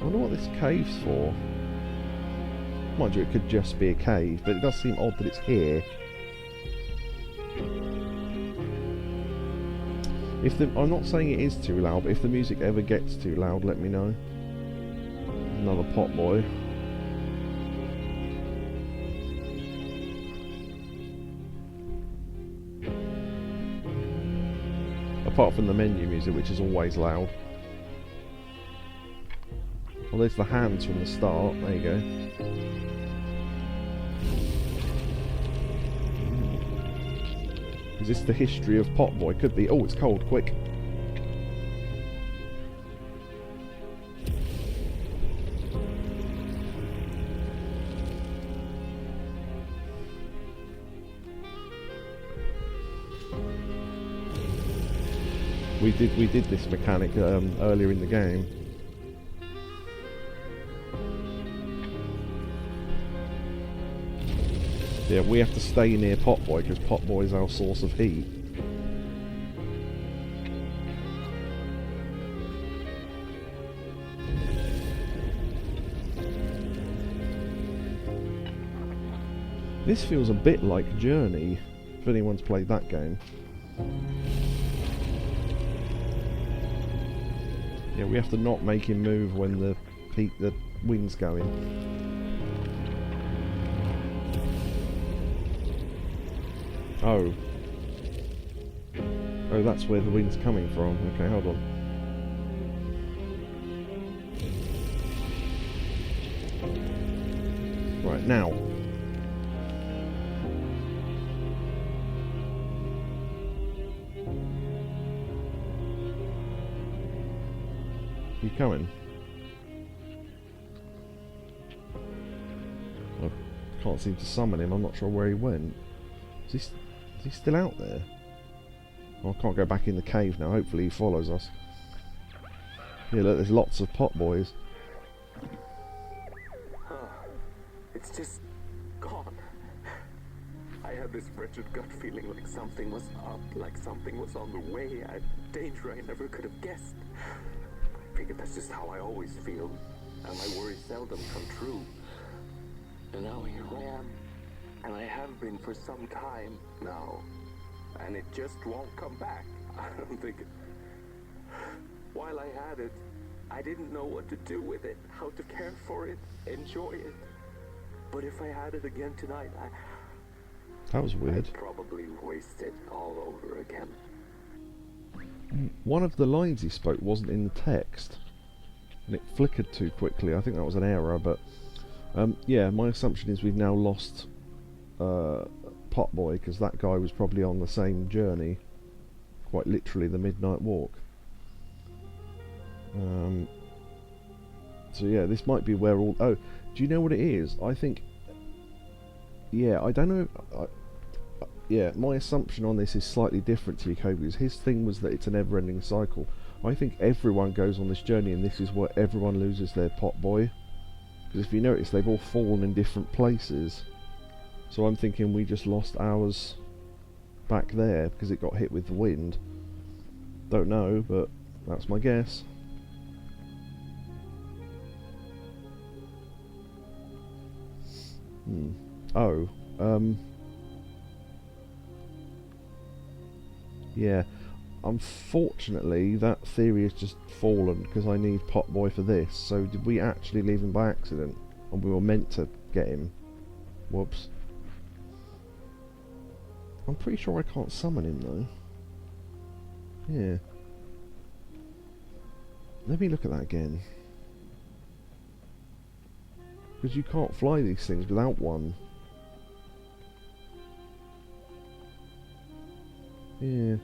I wonder what this cave's for. Mind you, it could just be a cave, but it does seem odd that it's here. I'm not saying it is too loud, but if the music ever gets too loud, let me know. Another pot boy. Apart from the menu music, which is always loud. Well, there's the hands from the start. There you go. Is this the history of Potboy? Could be. Oh, it's cold. Quick. We did this mechanic earlier in the game. Yeah, we have to stay near Potboy because Potboy is our source of heat. This feels a bit like Journey, if anyone's played that game. Yeah, we have to not make him move when the wind's going. Oh. Oh, that's where the wind's coming from. Okay, hold on. Right, now. You coming? I can't seem to summon him. I'm not sure where he went. Is he still out there? Oh, I can't go back in the cave now. Hopefully he follows us. Yeah, look, there's lots of pot boys. It's just gone. I had this wretched gut feeling like something was up, like something was on the way, a danger I never could have guessed. I figured that's just how I always feel, and my worries seldom come true. And now here I am, and I have been for some time now, and it just won't come back. I don't think it... While I had it, I didn't know what to do with it, how to care for it, enjoy it. But if I had it again tonight, That was weird. I'd probably waste it all over again. One of the lines he spoke wasn't in the text, and it flickered too quickly. I think that was an error, but yeah, my assumption is we've now lost Potboy, because that guy was probably on the same journey, quite literally the Midnight Walk. So yeah, this might be where all... Oh, do you know what it is? I think... Yeah, I don't know... yeah, my assumption on this is slightly different to Yakobu's. His thing was that it's a never-ending cycle. I think everyone goes on this journey, and this is where everyone loses their pot boy. Because if you notice, they've all fallen in different places. So I'm thinking we just lost ours back there because it got hit with the wind. Don't know, but that's my guess. Oh, yeah. Unfortunately, that theory has just fallen because I need Potboy for this. So did we actually leave him by accident? And we were meant to get him? Whoops. I'm pretty sure I can't summon him though. Yeah. Let me look at that again. Because you can't fly these things without one. Yeah.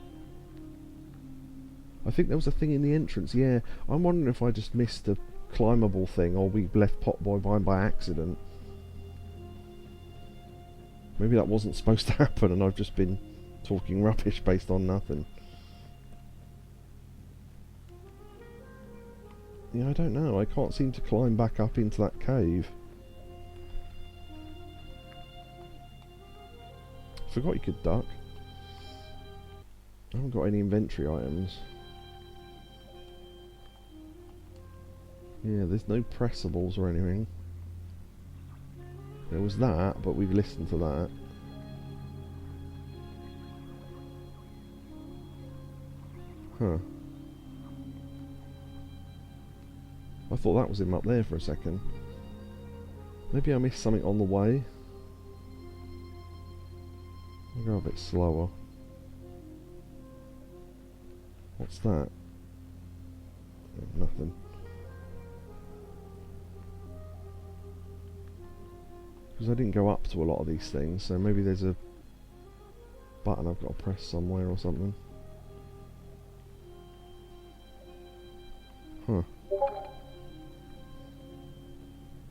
I think there was a thing in the entrance, yeah. I'm wondering if I just missed a climbable thing or we left Potboy behind by accident. Maybe that wasn't supposed to happen and I've just been talking rubbish based on nothing. Yeah, I don't know. I can't seem to climb back up into that cave. Forgot you could duck. I haven't got any inventory items. Yeah, there's no pressables or anything. There was that, but we've listened to that. Huh. I thought that was him up there for a second. Maybe I missed something on the way. I'll go a bit slower. What's that? Oh, nothing. Because I didn't go up to a lot of these things, so maybe there's a button I've got to press somewhere or something. Huh.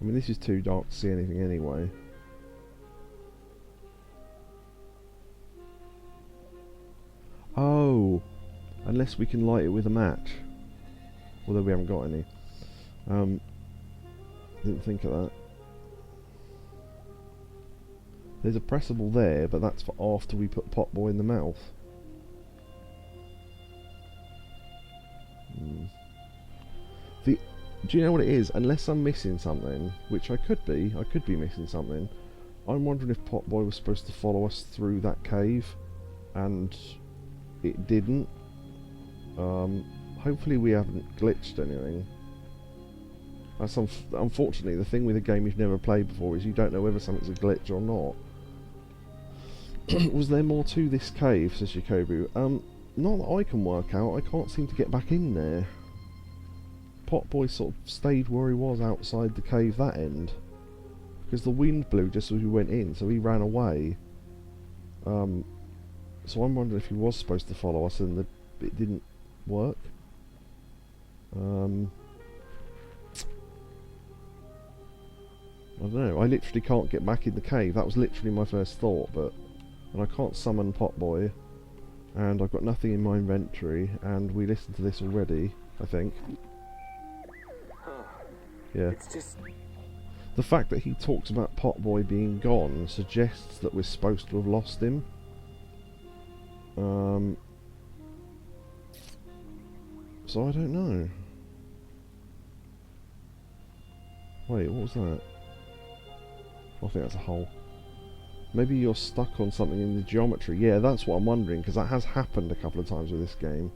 I mean, this is too dark to see anything anyway. Oh! Unless we can light it with a match. Although we haven't got any. Didn't think of that. There's a pressable there, but that's for after we put Potboy in the mouth. Do you know what it is? Unless I'm missing something, which I could be missing something. I'm wondering if Potboy was supposed to follow us through that cave, and it didn't. Hopefully we haven't glitched anything. That's unfortunately the thing with a game you've never played before is you don't know whether something's a glitch or not. Was there more to this cave, says Yakobu? Not that I can work out. I can't seem to get back in there. Potboy sort of stayed where he was outside the cave that end. Because the wind blew just as we went in, so he ran away. So I'm wondering if he was supposed to follow us and it didn't work. I don't know. I literally can't get back in the cave. That was literally my first thought, and I can't summon Potboy, and I've got nothing in my inventory, and we listened to this already, I think. Yeah. It's just... The fact that he talks about Potboy being gone suggests that we're supposed to have lost him. So I don't know. Wait, what was that? I think that's a hole. Maybe you're stuck on something in the geometry. Yeah, that's what I'm wondering, because that has happened a couple of times with this game.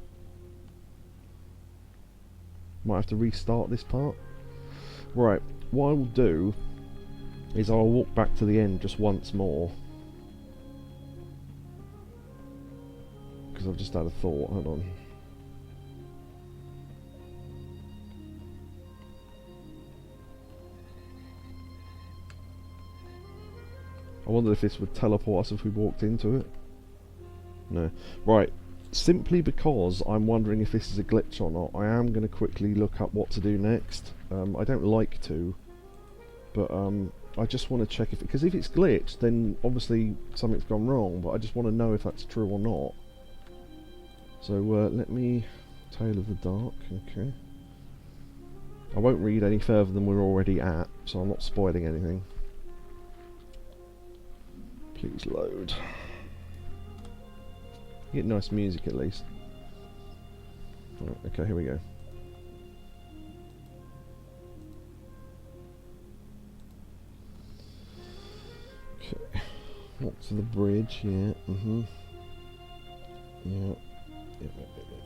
Might have to restart this part. Right, what I will do is I'll walk back to the end just once more. Because I've just had a thought, hold on. I wondered if this would teleport us if we walked into it. No. Right, simply because I'm wondering if this is a glitch or not, I am going to quickly look up what to do next. I don't like to, but I just want to check if... Because if it's glitched, then obviously something's gone wrong, but I just want to know if that's true or not. So let me... Tale of the Dark, okay. I won't read any further than we're already at, so I'm not spoiling anything. Please load. Get nice music at least. Right, okay, here we go. Okay. Walk to the bridge, yeah, Yeah.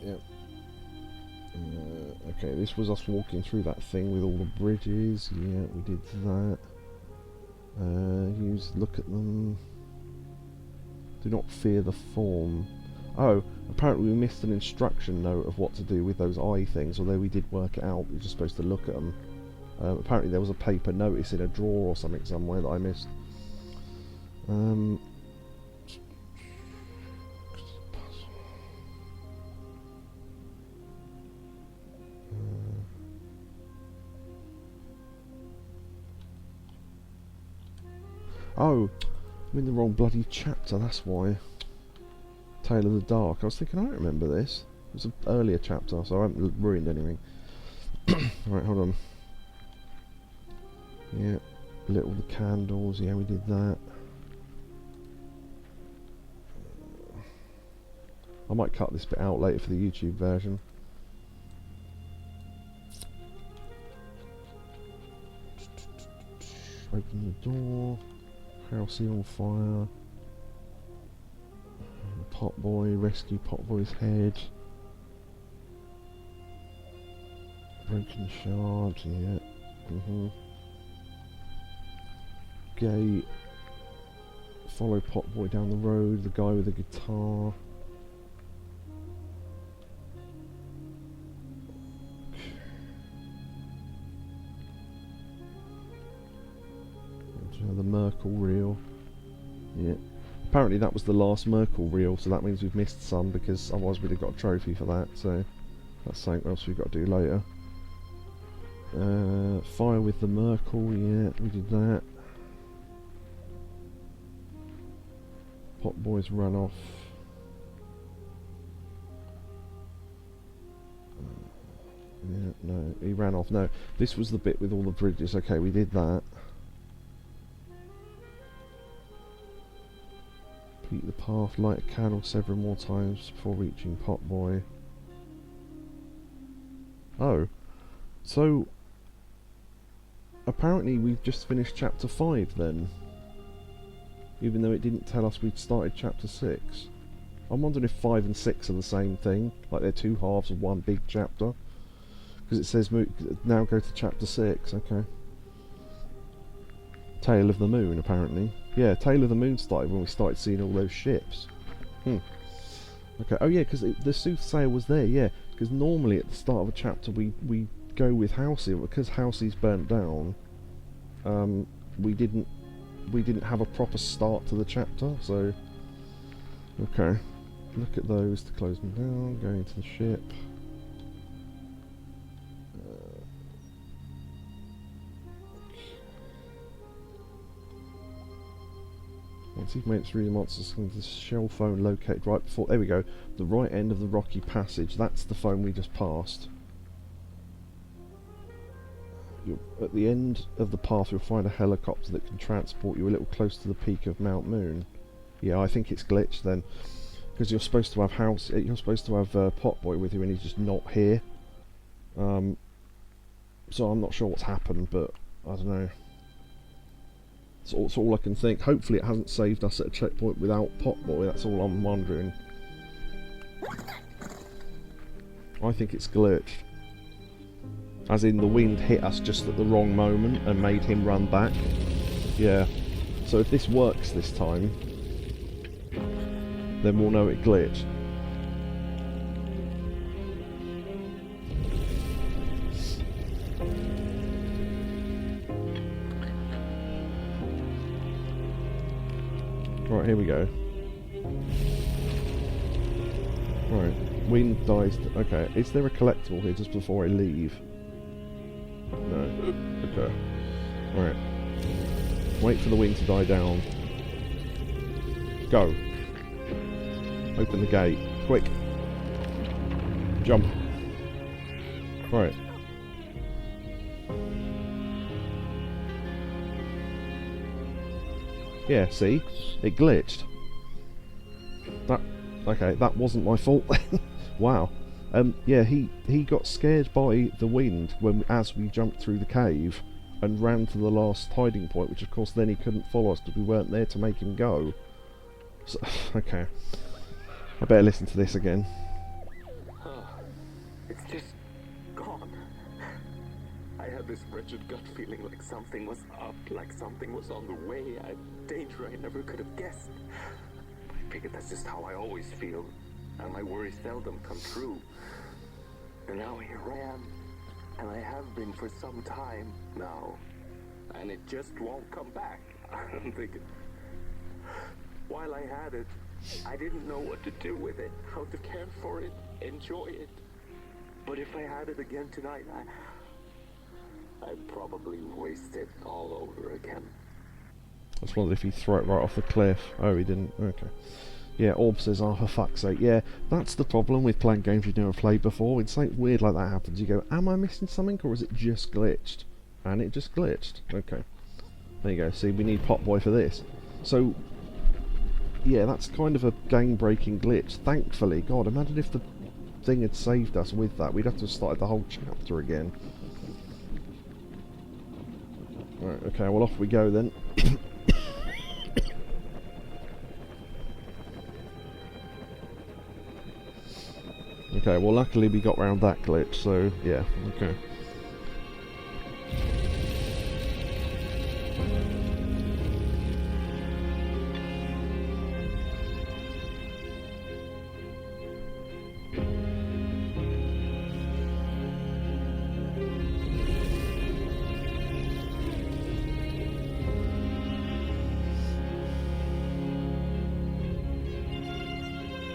Yep. Okay, this was us walking through that thing with all the bridges. Yeah, we did that. Look at them. Do not fear the form. Oh, apparently we missed an instruction note of what to do with those eye things, although we did work it out. We were just supposed to look at them. Apparently there was a paper notice in a drawer or something somewhere that I missed. Oh, I'm in the wrong bloody chapter, that's why. Tale of the Dark. I was thinking, I don't remember this. It was an earlier chapter, so I haven't ruined anything. Right, hold on. Yeah, lit all the candles. Yeah, we did that. I might cut this bit out later for the YouTube version. Open the door. Housey on fire. Potboy, rescue Potboy's head. Broken shards, yeah. Gate. Follow Potboy down the road, the guy with the guitar. The Merkel reel. Yeah. Apparently that was the last Merkel reel, so that means we've missed some, because otherwise we'd have got a trophy for that, so that's something else we've got to do later. Fire with the Merkel, yeah, we did that. Potboy's run off. Yeah, no, he ran off. No, this was the bit with all the bridges. Okay, we did that. Repeat the path, light a candle several more times before reaching Potboy. Oh, so apparently we've just finished chapter 5 then, even though it didn't tell us we'd started chapter 6. I'm wondering if 5 and 6 are the same thing, like they're two halves of one big chapter, because it says now go to chapter 6. Okay. Tale of the Moon, apparently. Yeah, Tale of the Moon started when we started seeing all those ships. Okay, oh yeah, because the soothsayer was there, yeah. Because normally at the start of a chapter we go with Housey, because Housey's burnt down. We didn't have a proper start to the chapter, so... Okay. Look at those to close them down, go into the ship. Once you've made it through the monsters, the shell phone located right before... There we go. The right end of the rocky passage. That's the phone we just passed. At the end of the path, you'll find a helicopter that can transport you a little close to the peak of Mount Moon. Yeah, I think it's glitched then, because you're supposed to have you're supposed to have Potboy with you, and he's just not here. So I'm not sure what's happened, but I don't know. That's all I can think. Hopefully it hasn't saved us at a checkpoint without Potboy, that's all I'm wondering. I think it's glitched. As in the wind hit us just at the wrong moment and made him run back. Yeah. So if this works this time, then we'll know it glitched. Right, here we go. Right, wind dies. Okay, is there a collectible here just before I leave? No. Okay. Right. Wait for the wind to die down. Go. Open the gate. Quick. Jump. Right. Yeah, see? It glitched. Okay, that wasn't my fault then. Wow. Yeah, he got scared by the wind as we jumped through the cave and ran to the last hiding point, which of course then he couldn't follow us because we weren't there to make him go. So, okay. I better listen to this again. It's just gone. I had this wretched gut feeling like something was up, like something was on the way, a danger I never could have guessed. I figured that's just how I always feel, and my worries seldom come true. And now here I am, and I have been for some time now, and it just won't come back. I'm thinking, while I had it, I didn't know what to do with it, how to care for it, enjoy it. But if I had it again tonight, I'd probably waste it all over again. I just wondered if he'd throw it right off the cliff. Oh, he didn't. Okay. Yeah, Orb says, oh, for fuck's sake. Yeah, that's the problem with playing games you've never played before. When something weird like that happens, you go, am I missing something, or is it just glitched? And it just glitched. Okay. There you go. See, we need Potboy for this. So, yeah, that's kind of a game-breaking glitch. Thankfully, God, imagine if the thing had saved us with that. We'd have to have started the whole chapter again. Right, okay, well, off we go then. Okay, well, luckily we got round that glitch, so, yeah, okay.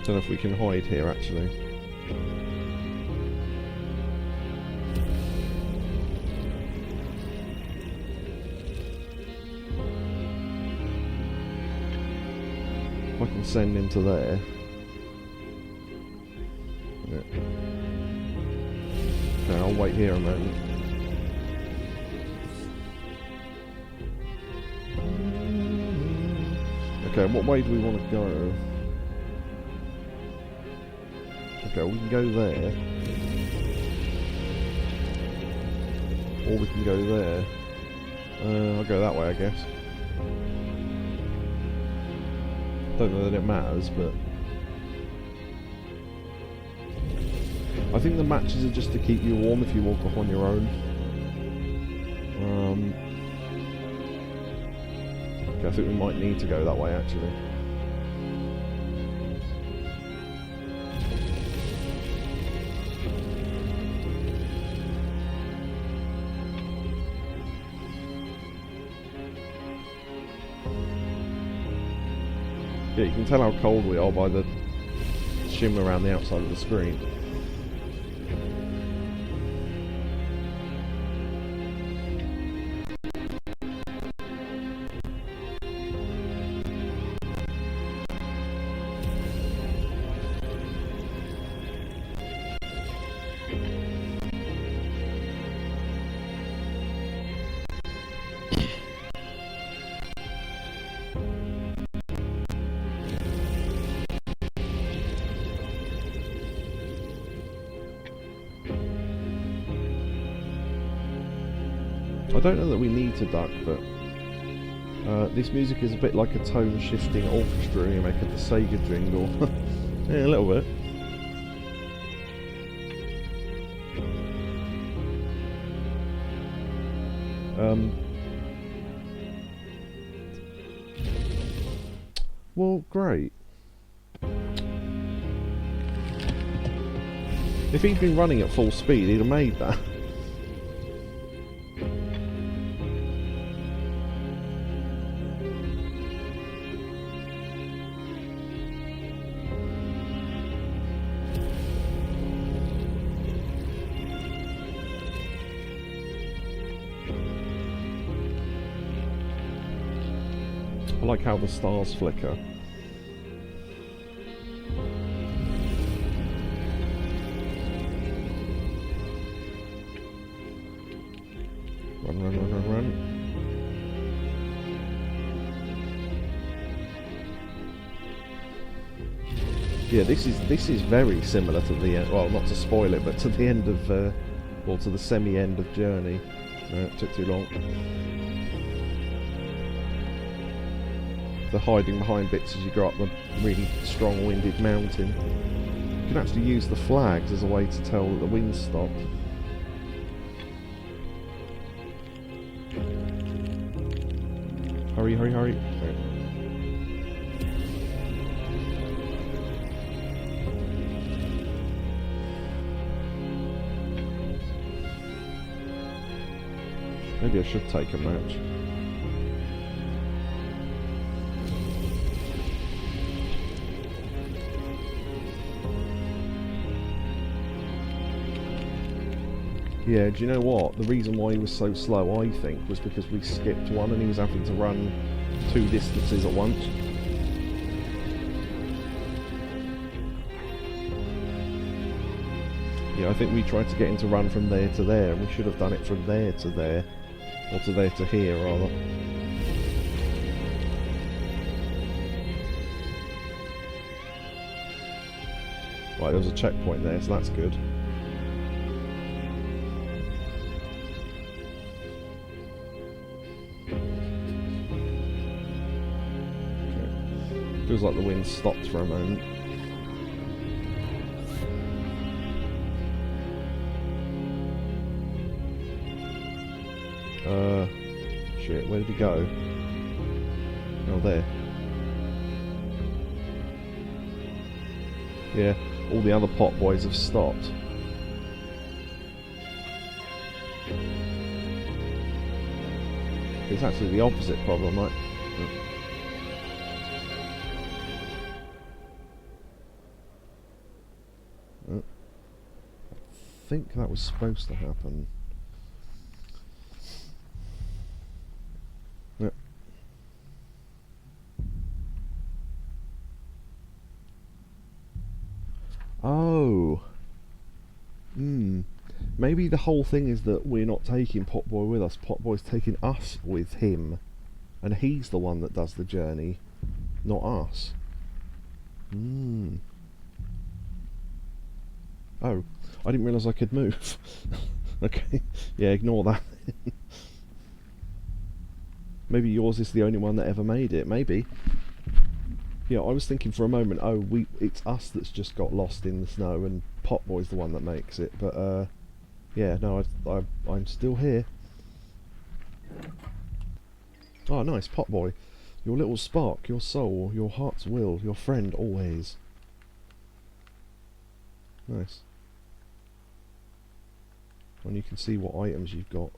Don't know if we can hide here, actually. I can send him to there. Yeah. Okay, I'll wait here a moment. Okay, what way do we want to go? Okay, we can go there. Or we can go there. I'll go that way, I guess. Don't know that it matters, but I think the matches are just to keep you warm if you walk off on your own. Okay, I think we might need to go that way, actually. Yeah, you can tell how cold we are by the shimmer around the outside of the screen. I don't know that we need to duck, but this music is a bit like a tone-shifting orchestra you make at the Sega jingle. Yeah, a little bit. Well, great. If he'd been running at full speed, he'd have made that. I like how the stars flicker. Run, run, run, run, run. Yeah, this is very similar to the end. Well, not to spoil it, but to the end of, well, to the semi-end of Journey. No, it took too long. The hiding behind bits as you go up the really strong-winded mountain. You can actually use the flags as a way to tell that the wind's stopped. Hurry, hurry, hurry. Right. Maybe I should take a match. Yeah, do you know what? The reason why he was so slow, I think, was because we skipped one and he was having to run 2 distances at once. Yeah, I think we tried to get him to run from there to there, and we should have done it from there to there. Or to there to here, rather. Right, there was a checkpoint there, so that's good. Okay. Feels like the wind stopped for a moment. Shit, where did he go? Oh, there. Yeah, all the other pot boys have stopped. It's actually the opposite problem, right? I think that was supposed to happen. Oh. Maybe the whole thing is that we're not taking Potboy with us. Potboy's taking us with him. And he's the one that does the journey, not us. Oh, I didn't realise I could move. Okay, yeah, ignore that. Maybe yours is the only one that ever made it, maybe. Yeah, I was thinking for a moment, oh, it's us that's just got lost in the snow and Potboy's the one that makes it, but, yeah, no, I'm still here. Oh, nice, Potboy. Your little spark, your soul, your heart's will, your friend always. Nice. And you can see what items you've got.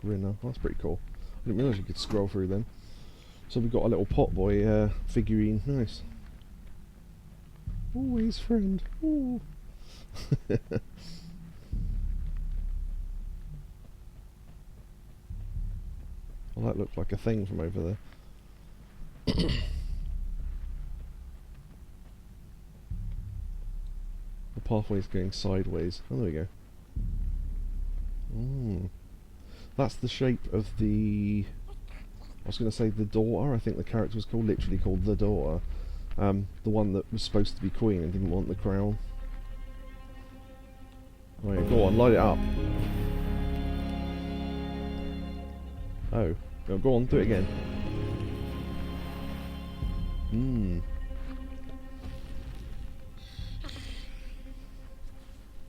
Grinner, oh, that's pretty cool. I didn't realise you could scroll through them. So we've got a little Potboy figurine, nice. Always friend, ooh. Well, that looked like a thing from over there. The pathway's going sideways. Oh, there we go. That's the shape of the... I was going to say the daughter. I think the character was literally called the daughter. The one that was supposed to be queen and didn't want the crown. Oh yeah, go on, light it up. Oh, go on, do it again.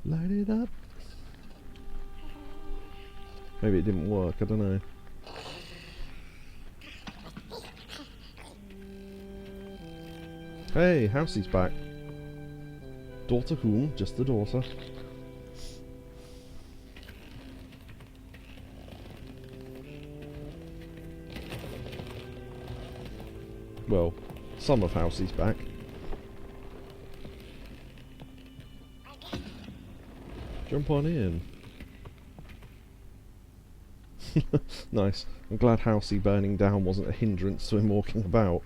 Light it up. Maybe it didn't work, I don't know. Hey, Housey's back. Daughter whom? Just the daughter. Well, some of Housey's back. Jump on in. Nice. I'm glad Housey burning down wasn't a hindrance to him walking about.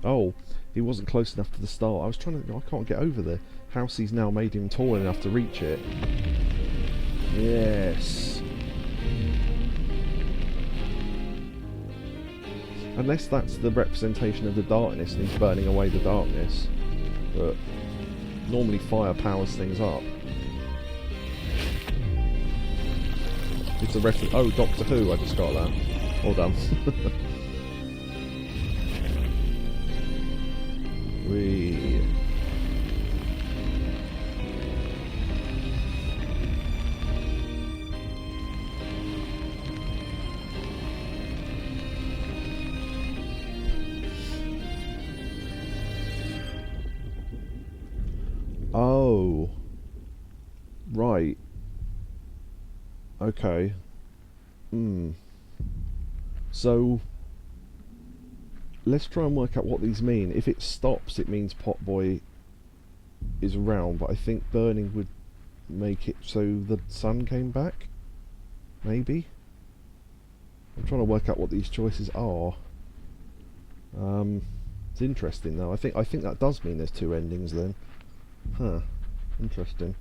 Oh, he wasn't close enough to the start. I was trying to... I can't get over there. Housey's now made him tall enough to reach it. Yes. Unless that's the representation of the darkness and he's burning away the darkness. But normally fire powers things up. It's a reference... Oh, Doctor Who, I just got that. Well done. Whee. Oh. Right. Okay. So, let's try and work out what these mean. If it stops, it means Potboy is around, but I think burning would make it so the sun came back? Maybe? I'm trying to work out what these choices are. It's interesting though. I think that does mean there's two endings then. Huh. Interesting.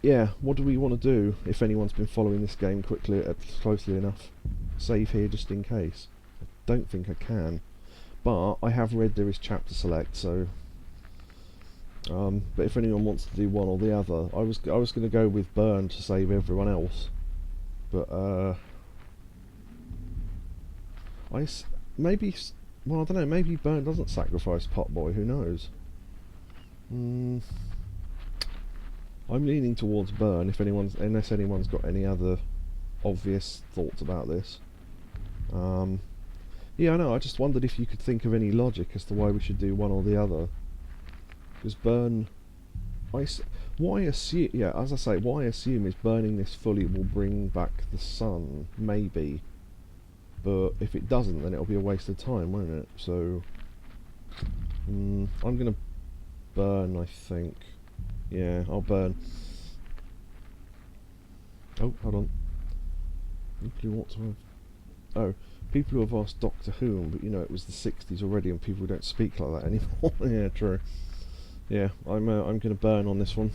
Yeah, what do we want to do if anyone's been following this game closely enough? Save here just in case. I don't think I can. But I have read there is chapter select, so but if anyone wants to do one or the other, I was going to go with burn to save everyone else. But maybe, well, I don't know, maybe burn doesn't sacrifice Potboy, who knows? I'm leaning towards burn unless anyone's got any other obvious thoughts about this. Yeah, I know, I just wondered if you could think of any logic as to why we should do one or the other. Because burn... what I assume, yeah, as I say, what I assume is burning this fully will bring back the sun, maybe. But if it doesn't, then it'll be a waste of time, won't it? So... I'm gonna burn, I think. Yeah, I'll burn. Oh, hold on. People who want to have... Oh, people who have asked Doctor Who, but you know, it was the 60s already and people don't speak like that anymore. Yeah, true. Yeah, I'm gonna burn on this one.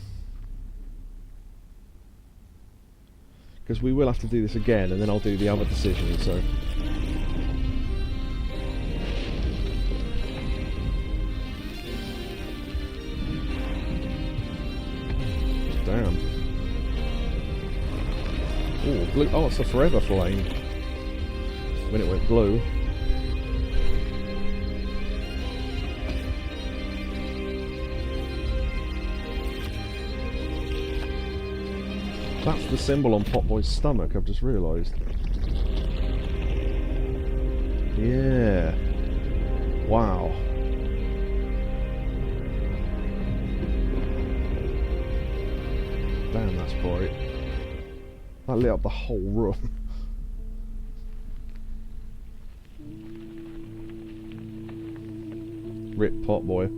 Because we will have to do this again and then I'll do the other decision, so... Damn. Oh, blue. Oh, it's a forever flame. When it went blue. That's the symbol on Potboy's stomach, I've just realised. Yeah. Wow. Damn, that's bright. That lit up the whole room. Rip Potboy.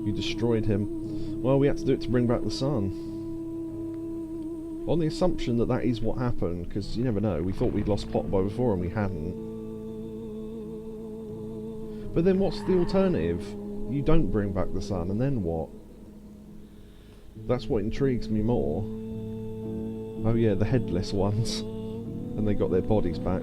You destroyed him. Well, we had to do it to bring back the sun. On the assumption that that is what happened, because you never know. We thought we'd lost Potboy before and we hadn't. But then what's the alternative? You don't bring back the sun, and then what? That's what intrigues me more. Oh yeah, the headless ones. And they got their bodies back.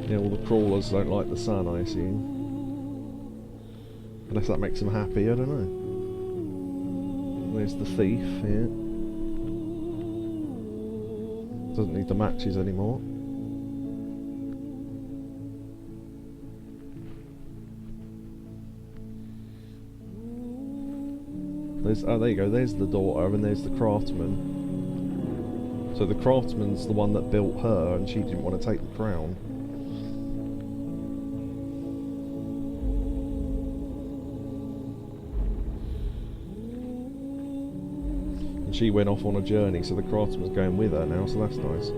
Yeah, all the crawlers don't like the sun, I assume. Unless that makes them happy, I don't know. There's the thief here. Doesn't need the matches anymore. Oh, there you go, there's the daughter and there's the craftsman. So the craftsman's the one that built her and she didn't want to take the crown. And she went off on a journey, so the craftsman's going with her now, so that's nice.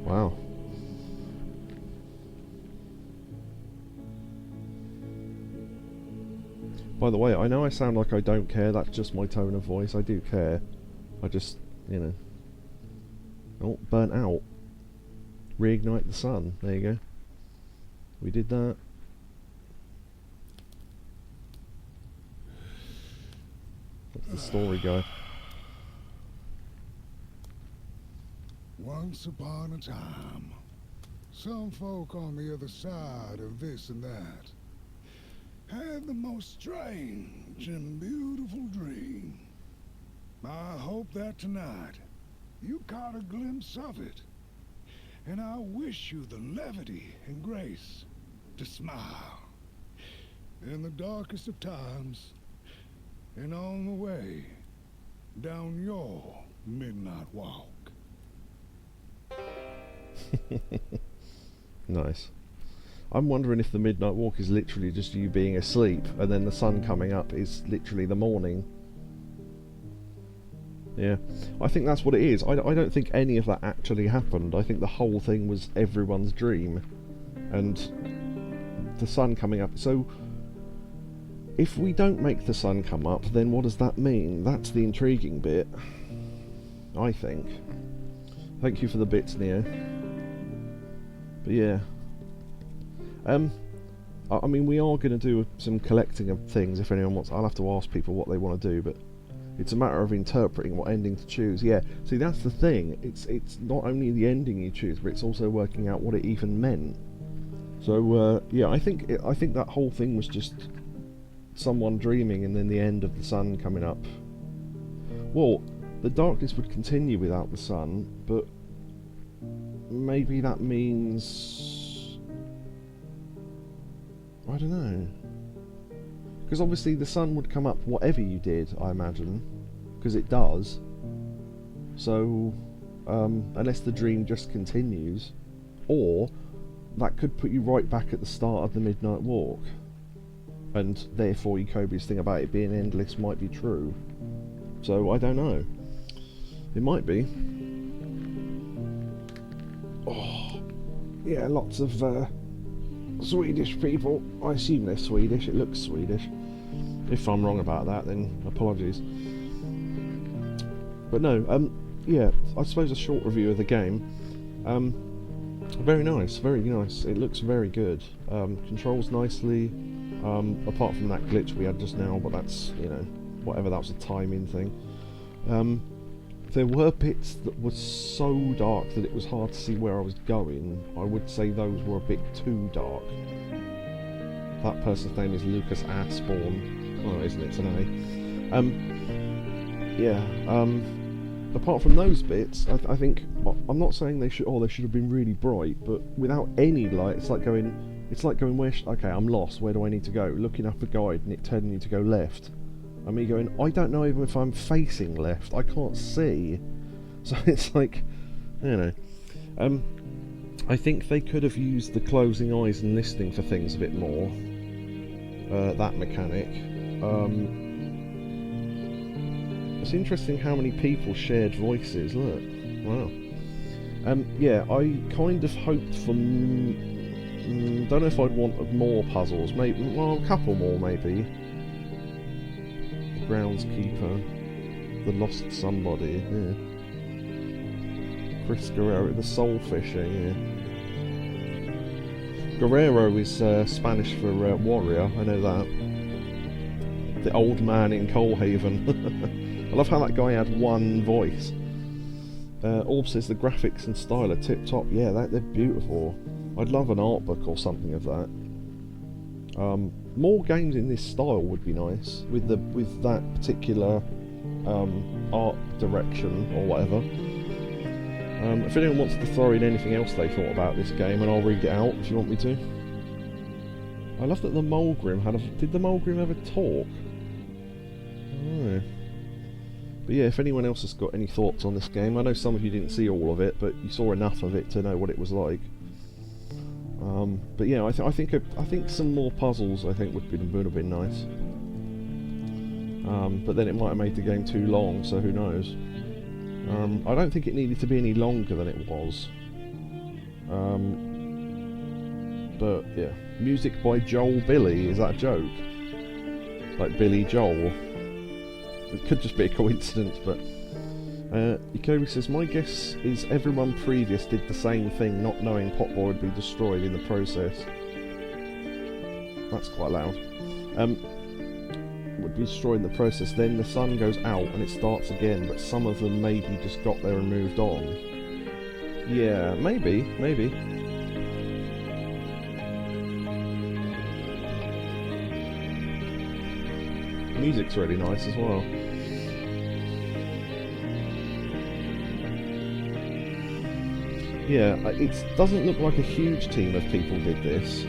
Wow. By the way, I know I sound like I don't care, that's just my tone of voice. I do care. I just, you know... Oh, burnt out. Reignite the sun. There you go. We did that. That's the story guide. Once upon a time, some folk on the other side of this and that had the most strange and beautiful dream. I hope that tonight you caught a glimpse of it, and I wish you the levity and grace to smile in the darkest of times and on the way down your midnight walk. Nice. I'm wondering if the midnight walk is literally just you being asleep and then the sun coming up is literally the morning. Yeah, I think that's what it is. I don't think any of that actually happened. I think the whole thing was everyone's dream. And the sun coming up. So, if we don't make the sun come up, then what does that mean? That's the intriguing bit, I think. Thank you for the bits, Neo. But yeah. I mean, we are going to do some collecting of things if anyone wants. I'll have to ask people what they want to do, but it's a matter of interpreting what ending to choose. Yeah, see, that's the thing. It's not only the ending you choose, but it's also working out what it even meant. So yeah, I think that whole thing was just someone dreaming, and then the end of the sun coming up. Well, the darkness would continue without the sun, but maybe that means... I don't know. Because obviously the sun would come up whatever you did, I imagine. Because it does. So, unless the dream just continues. Or, that could put you right back at the start of the Midnight Walk. And therefore Yakobu's thing about it being endless might be true. So, I don't know. It might be. Oh, yeah, lots of Swedish people. I assume they're Swedish. It looks Swedish. If I'm wrong about that, then apologies. But no, yeah, I suppose a short review of the game. Very nice, very nice. It looks very good. Controls nicely. Apart from that glitch we had just now, but that's, you know, whatever, that was a timing thing. There were bits that were so dark that it was hard to see where I was going. I would say those were a bit too dark. That person's name is Lucas Arsborn. Oh, isn't it? It's an A. Yeah. Apart from those bits, I think... I'm not saying they should have been really bright, but without any light, it's like going where... Okay, I'm lost. Where do I need to go? Looking up a guide and it telling you to go left. And me going, I don't know even if I'm facing left. I can't see. So it's like, you know. I think they could have used the closing eyes and listening for things a bit more. That mechanic. It's interesting how many people shared voices. Look, wow. Yeah, I kind of hoped for... don't know if I'd want more puzzles. Maybe, well, a couple more maybe. Groundskeeper, the lost somebody, yeah. Chris Guerrero, the soul fisher, yeah. Guerrero is Spanish for warrior, I know that. The old man in Coalhaven. I love how that guy had one voice. Orb says the graphics and style are tip top. Yeah, they're beautiful. I'd love an art book or something of that. More games in this style would be nice, with that particular art direction or whatever. If anyone wants to throw in anything else they thought about this game, and I'll read it out if you want me to. I love that the Mulgrim did the Mulgrim ever talk? Oh. But yeah, if anyone else has got any thoughts on this game, I know some of you didn't see all of it, but you saw enough of it to know what it was like. But yeah, I think some more puzzles would have been nice. But then it might have made the game too long, so who knows. I don't think it needed to be any longer than it was. But yeah, music by Joel Billy. Is that a joke? Like Billy Joel? It could just be a coincidence, but Yakobu says, my guess is everyone previous did the same thing, not knowing Potboy would be destroyed in the process. That's quite loud. Would be destroyed in the process. Then the sun goes out and it starts again, but some of them maybe just got there and moved on. Yeah, maybe. Music's really nice as well. Yeah, it doesn't look like a huge team of people did this.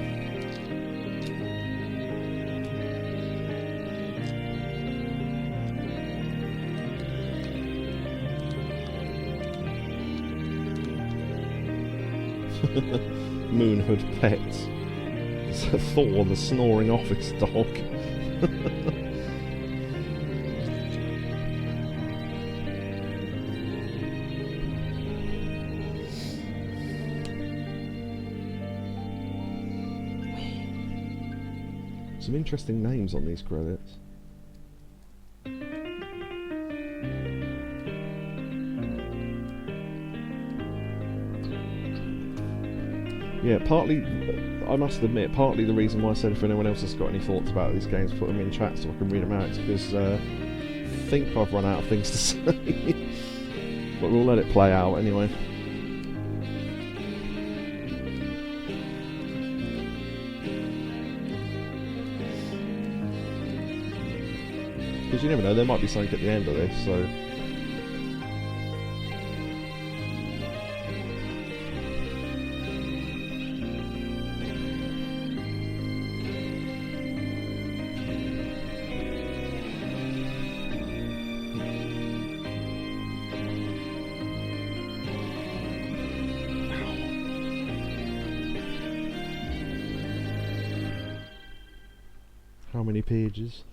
Moonhood Pets. It's Thor, the snoring office dog. Some interesting names on these credits. Yeah, partly, I must admit, partly the reason why I said if anyone else has got any thoughts about these games, put them in chat so I can read them out, is because I think I've run out of things to say. But we'll let it play out anyway. Because you never know, there might be something at the end of this, so... How many pages?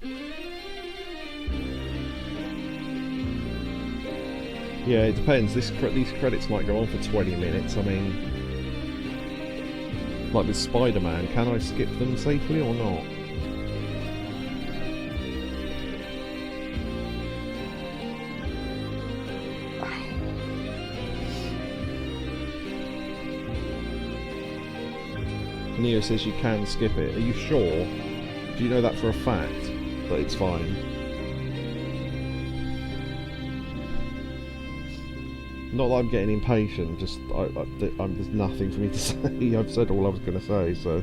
Yeah, it depends. These credits might go on for 20 minutes. I mean, like with Spider-Man, can I skip them safely or not? Neo says you can skip it. Are you sure? Do you know that for a fact? That it's fine? Not that I'm getting impatient, just there's nothing for me to say. I've said all I was going to say, so...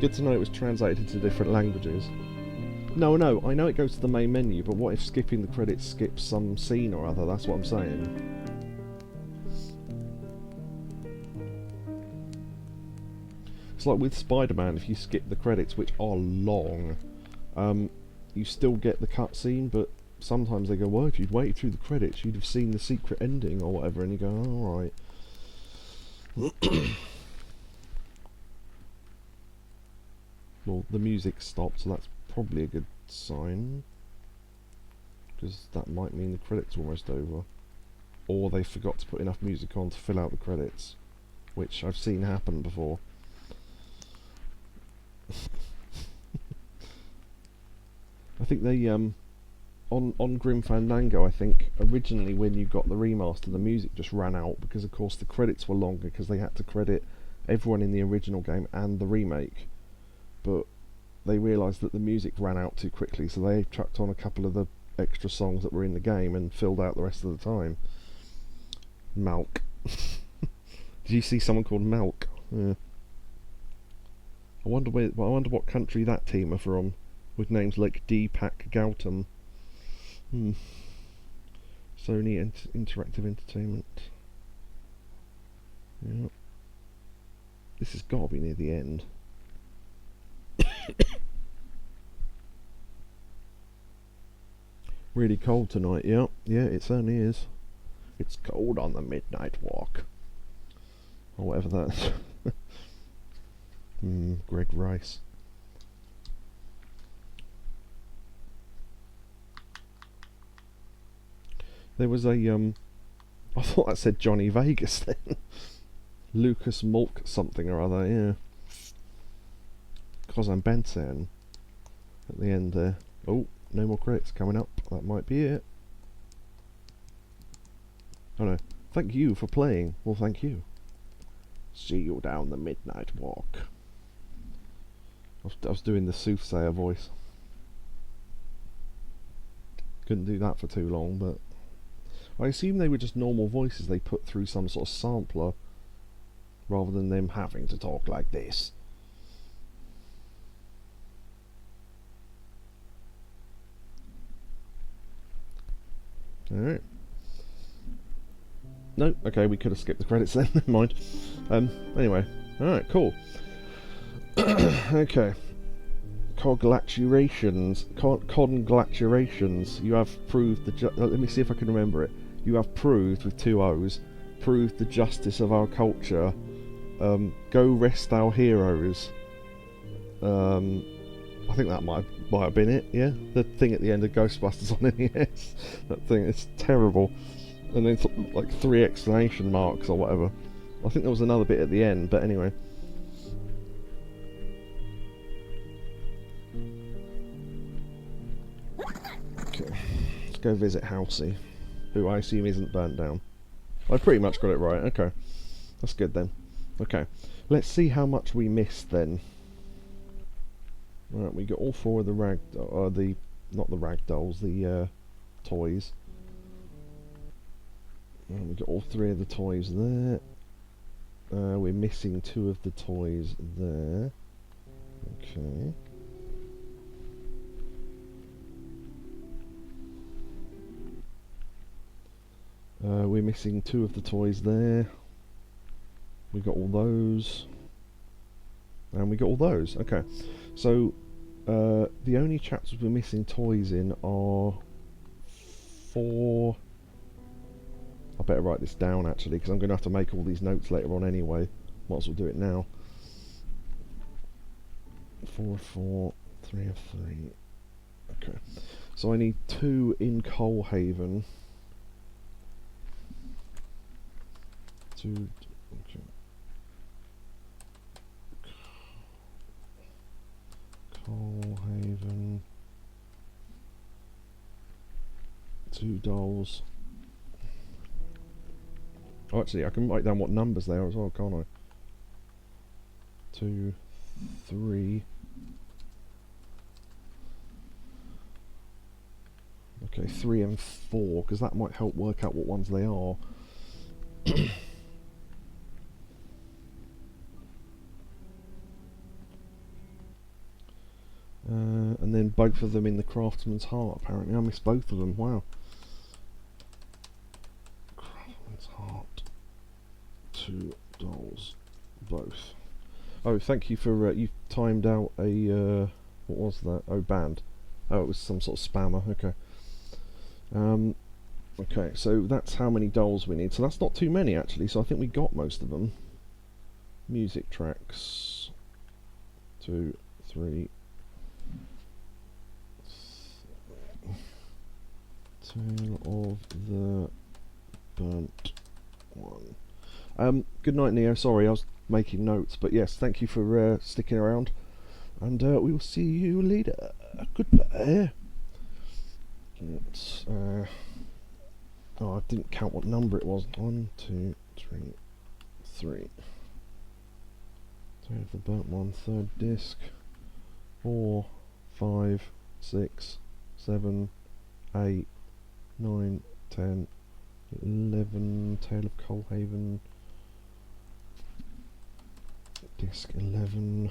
Good to know it was translated into different languages. No, I know it goes to the main menu, but what if skipping the credits skips some scene or other? That's what I'm saying. It's like with Spider-Man, if you skip the credits, which are long, you still get the cutscene, but sometimes they go, well, if you'd waited through the credits, you'd have seen the secret ending or whatever, and you go, oh, alright. Well, the music stopped, so that's probably a good sign, because that might mean the credits are almost over. Or they forgot to put enough music on to fill out the credits, which I've seen happen before. I think they, on Grim Fandango, I think, originally when you got the remaster, the music just ran out, because of course the credits were longer, because they had to credit everyone in the original game and the remake. But they realised that the music ran out too quickly, so they chucked on a couple of the extra songs that were in the game and filled out the rest of the time. Malk. Did you see someone called Malk? Yeah. I wonder what country that team are from, with names like Deepak Gautam. Sony Interactive Entertainment. Yeah. This has got to be near the end. Really cold tonight, yeah. Yeah, it certainly is. It's cold on the midnight walk. Or whatever that is. Greg Rice. There was a I thought that said Johnny Vegas then. Lucas Malk something or other, yeah. Kozan Benson at the end there. Oh, no more credits coming up. That might be it. Oh no. Thank you for playing. Well, thank you. See you down the midnight walk. I was doing the soothsayer voice. Couldn't do that for too long, but I assume they were just normal voices they put through some sort of sampler rather than them having to talk like this. Alright. No, okay, we could have skipped the credits then, never mind. Anyway, alright, cool. Okay. Congratulations. Congratulations. You have proved the let me see if I can remember it. You have proved, with 2 O's, proved the justice of our culture. Go rest our heroes. I think that might have been it, yeah? The thing at the end of Ghostbusters on NES. That thing, it's terrible. And then like 3 exclamation marks or whatever. I think there was another bit at the end, but anyway. Okay, let's go visit Housey, who I assume isn't burnt down. I pretty much got it right, okay. That's good then. Okay, let's see how much we missed then. Right, we got all 4 of the not the rag dolls, the toys. And we got all 3 of the toys there. We're missing 2 of the toys there. Okay. We're missing 2 of the toys there. We got all those. And we got all those. Okay. So, the only chapters we're missing toys in are 4... I better write this down actually, because I'm going to have to make all these notes later on anyway. Might as well do it now. 4 of 4, 3 of 3. Okay. So I need 2 in Coalhaven. 2... Okay. Coalhaven. 2 dolls. Oh, actually, I can write down what numbers they are as well, can't I? 2, 3. Okay, 3 and 4, because that might help work out what ones they are. And then both of them in the Craftsman's Heart, apparently. I missed both of them, wow. Craftsman's Heart. 2 dolls. Both. Oh, thank you for, you've timed out a, what was that? Oh, band. Oh, it was some sort of spammer, okay. Okay, so that's how many dolls we need. So that's not too many, actually, so I think we got most of them. Music tracks. 2, 3... Tale of the Burnt One. Good night, Neo. Sorry, I was making notes, but yes, thank you for sticking around, and we will see you later. Goodbye. It's, oh, I didn't count what number it was. 1, 2, 3, 3. Tale of the Burnt One, 3rd disc. 4, 5, 6, 7, 8, 9, 10, 11, Tale of Coalhaven, disc 11,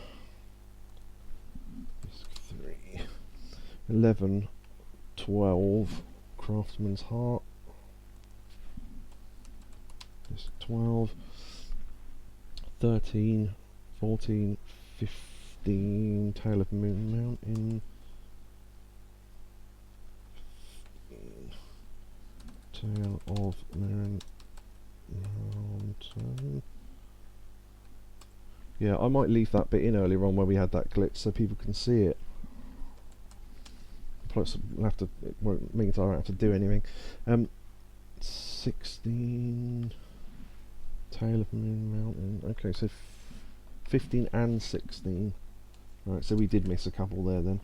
disc 3, 11, 12, Craftsman's Heart, disc 12, 13, 14, 15, Tale of Moon Mountain, Tale of Moon Mountain. Yeah, I might leave that bit in earlier on where we had that glitch so people can see it. Plus, we'll have to, it won't mean I don't have to do anything. 16. Tale of Moon Mountain. Okay, so 15 and 16. Right, so we did miss a couple there then.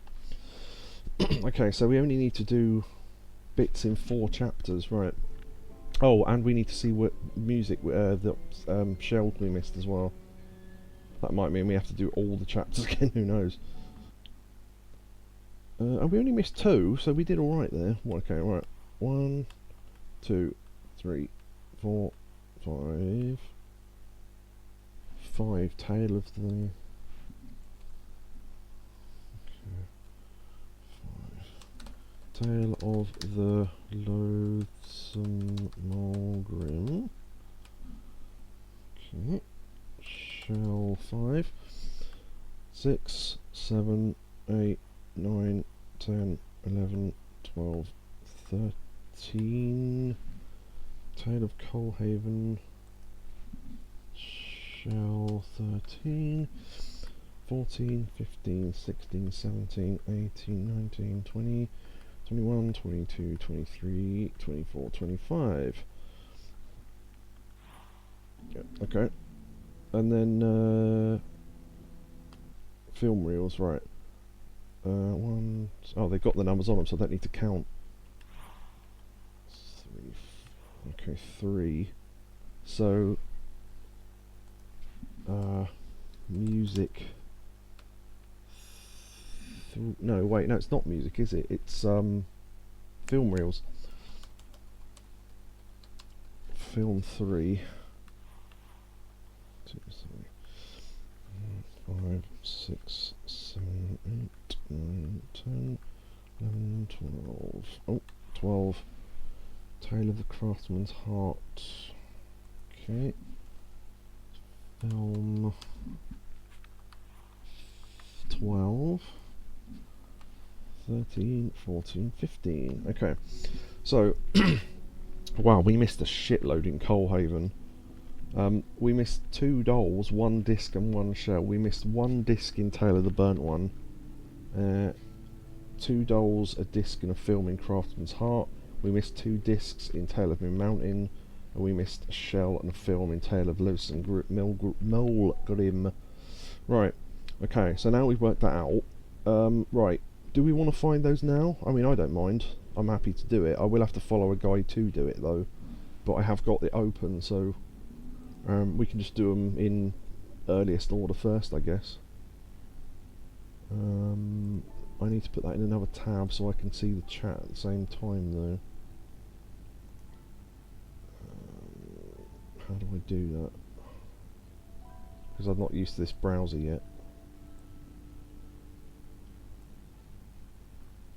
Okay, so we only need to do bits in 4 chapters, right? Oh, and we need to see what music the shell we missed as well. That might mean we have to do all the chapters again, who knows. And we only missed 2, so we did alright there. Okay, right. 1, 2, 3, 4, 5. 5, Tale of the... Tale of the Loathsome Mulgrim. Okay. Shell 5. 6, 7, 8, 9, 10, 11, 12, 13. Tale of Coalhaven. Shell 13. 14, 15, 16, 17, 18, 19, 20. 21, 22, 23, 24, 25. Yeah, okay. And then film reels, right. One. Oh, they've got the numbers on them, so I don't need to count. 3. Okay, 3. So, music. No, wait, no, it's not music, is it? It's film reels. Film 3. 2, 3, 5, 6, 7, 8, 9, 10, 11, 12. Oh, 12. Tale of the Craftsman's Heart. Okay. Film 12. 13, 14, 15. Okay. So, wow, we missed a shitload in Coalhaven. We missed 2 dolls, 1 disc and 1 shell. We missed 1 disc in Tale of the Burnt One. 2 dolls, a disc and a film in Craftsman's Heart. We missed 2 discs in Tale of Moon Mountain. And we missed a shell and a film in Tale of Loathsome Mulgrim. Right. Okay, so now we've worked that out. Right. Do we want to find those now? I mean, I don't mind. I'm happy to do it. I will have to follow a guide to do it, though. But I have got it open, so we can just do them in earliest order first, I guess. I need to put that in another tab so I can see the chat at the same time, though. How do I do that? Because I'm not used to this browser yet.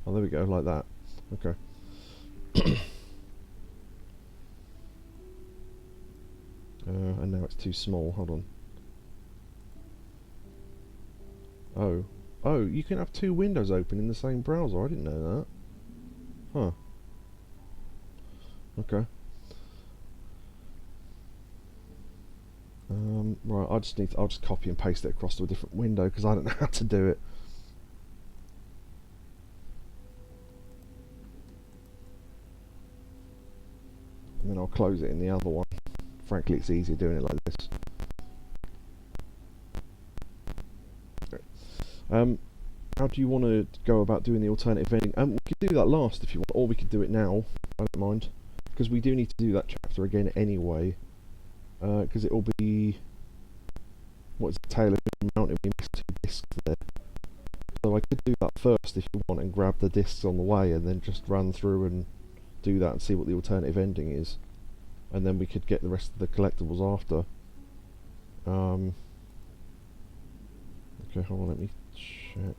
Oh, there we go, like that. Okay. And now it's too small, hold on. Oh. Oh, you can have 2 windows open in the same browser, I didn't know that. Huh. Okay. Right, I'll just copy and paste it across to a different window, because I don't know how to do it. And then I'll close it in the other one. Frankly, it's easier doing it like this. Okay. How do you want to go about doing the alternative ending? We could do that last if you want, or we could do it now. I don't mind, because we do need to do that chapter again anyway. Because it will be... What's the Tale of the Mountain? We missed 2 discs there. So I could do that first if you want, and grab the discs on the way, and then just run through and do that and see what the alternative ending is. And then we could get the rest of the collectibles after. Okay, hold on, let me check.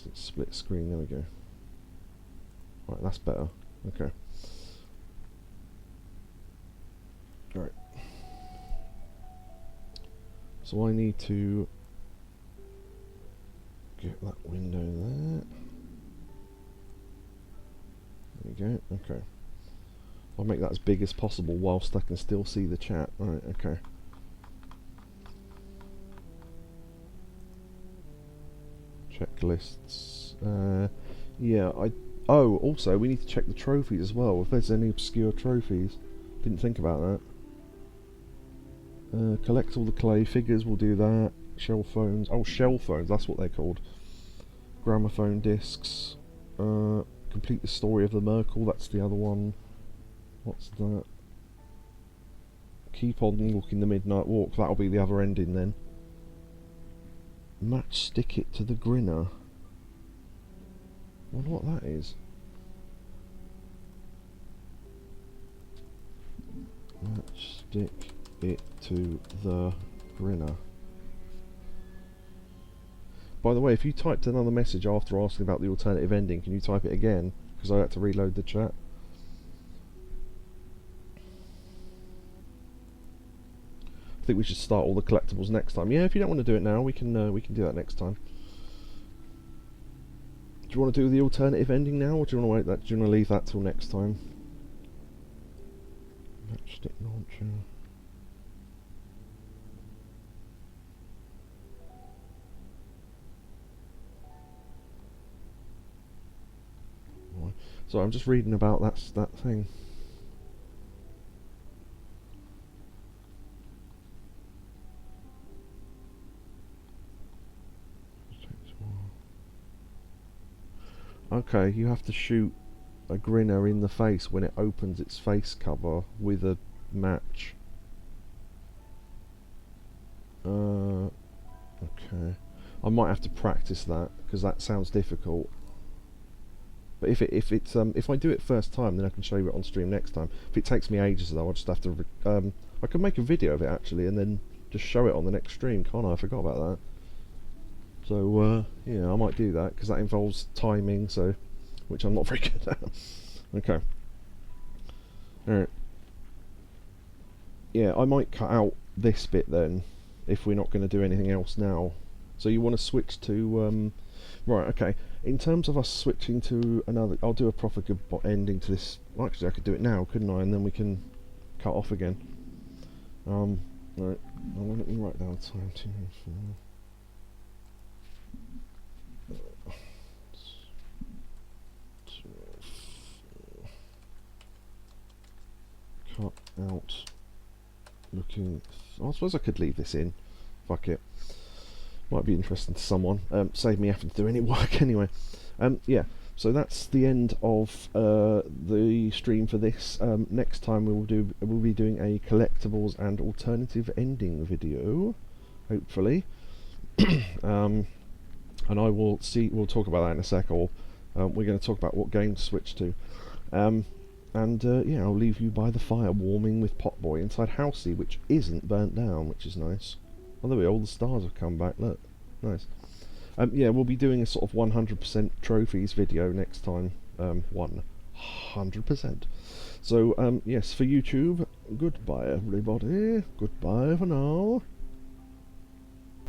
It's split screen, there we go. Right, that's better. Okay. Alright. So I need to get that window there. There we go, okay. I'll make that as big as possible whilst I can still see the chat. Alright, okay. Checklists. Yeah, Oh, also, we need to check the trophies as well, if there's any obscure trophies. Didn't think about that. Collect all the clay figures, we'll do that. Shell phones. Oh, shell phones, that's what they're called. Gramophone discs. Complete the story of the Merkel, that's the other one. What's that? Keep on walking the midnight walk, that'll be the other ending then. Matchstick it to the grinner. I wonder what that is. Matchstick it to the grinner. By the way, if you typed another message after asking about the alternative ending, can you type it again? Because I had to reload the chat. I think we should start all the collectibles next time. Yeah, if you don't want to do it now, we can do that next time. Do you want to do the alternative ending now, or do you want to wait that? Do you want to leave that till next time? Matchstick launcher. So I'm just reading about that thing. Okay, you have to shoot a grinner in the face when it opens its face cover with a match. Okay. I might have to practice that because that sounds difficult. But if I do it first time, then I can show you it on stream next time. If it takes me ages though, I'll just have to I can make a video of it actually and then just show it on the next stream, can't I? I forgot about that. So, yeah, I might do that, because that involves timing, so, which I'm not very good at. Okay. Alright. Yeah, I might cut out this bit then, if we're not going to do anything else now. So you want to switch to, right, okay. In terms of us switching to another, I'll do a proper good ending to this. Well, actually, I could do it now, couldn't I? And then we can cut off again. Right. Let me write down time 2 and 4. Cut out looking. I suppose I could leave this in. Fuck it. Might be interesting to someone. Save me having to do any work anyway. Yeah. So that's the end of the stream for this. Next time we'll be doing a collectibles and alternative ending video, hopefully. And I will see. We'll talk about that in a sec. Or we're going to talk about what game to switch to. Yeah, I'll leave you by the fire warming with Potboy inside Housey, which isn't burnt down, which is nice. Oh, there we go, all the stars have come back, look. Nice. Yeah, we'll be doing a sort of 100% trophies video next time. 100%. So, yes, for YouTube, goodbye everybody. Goodbye for now.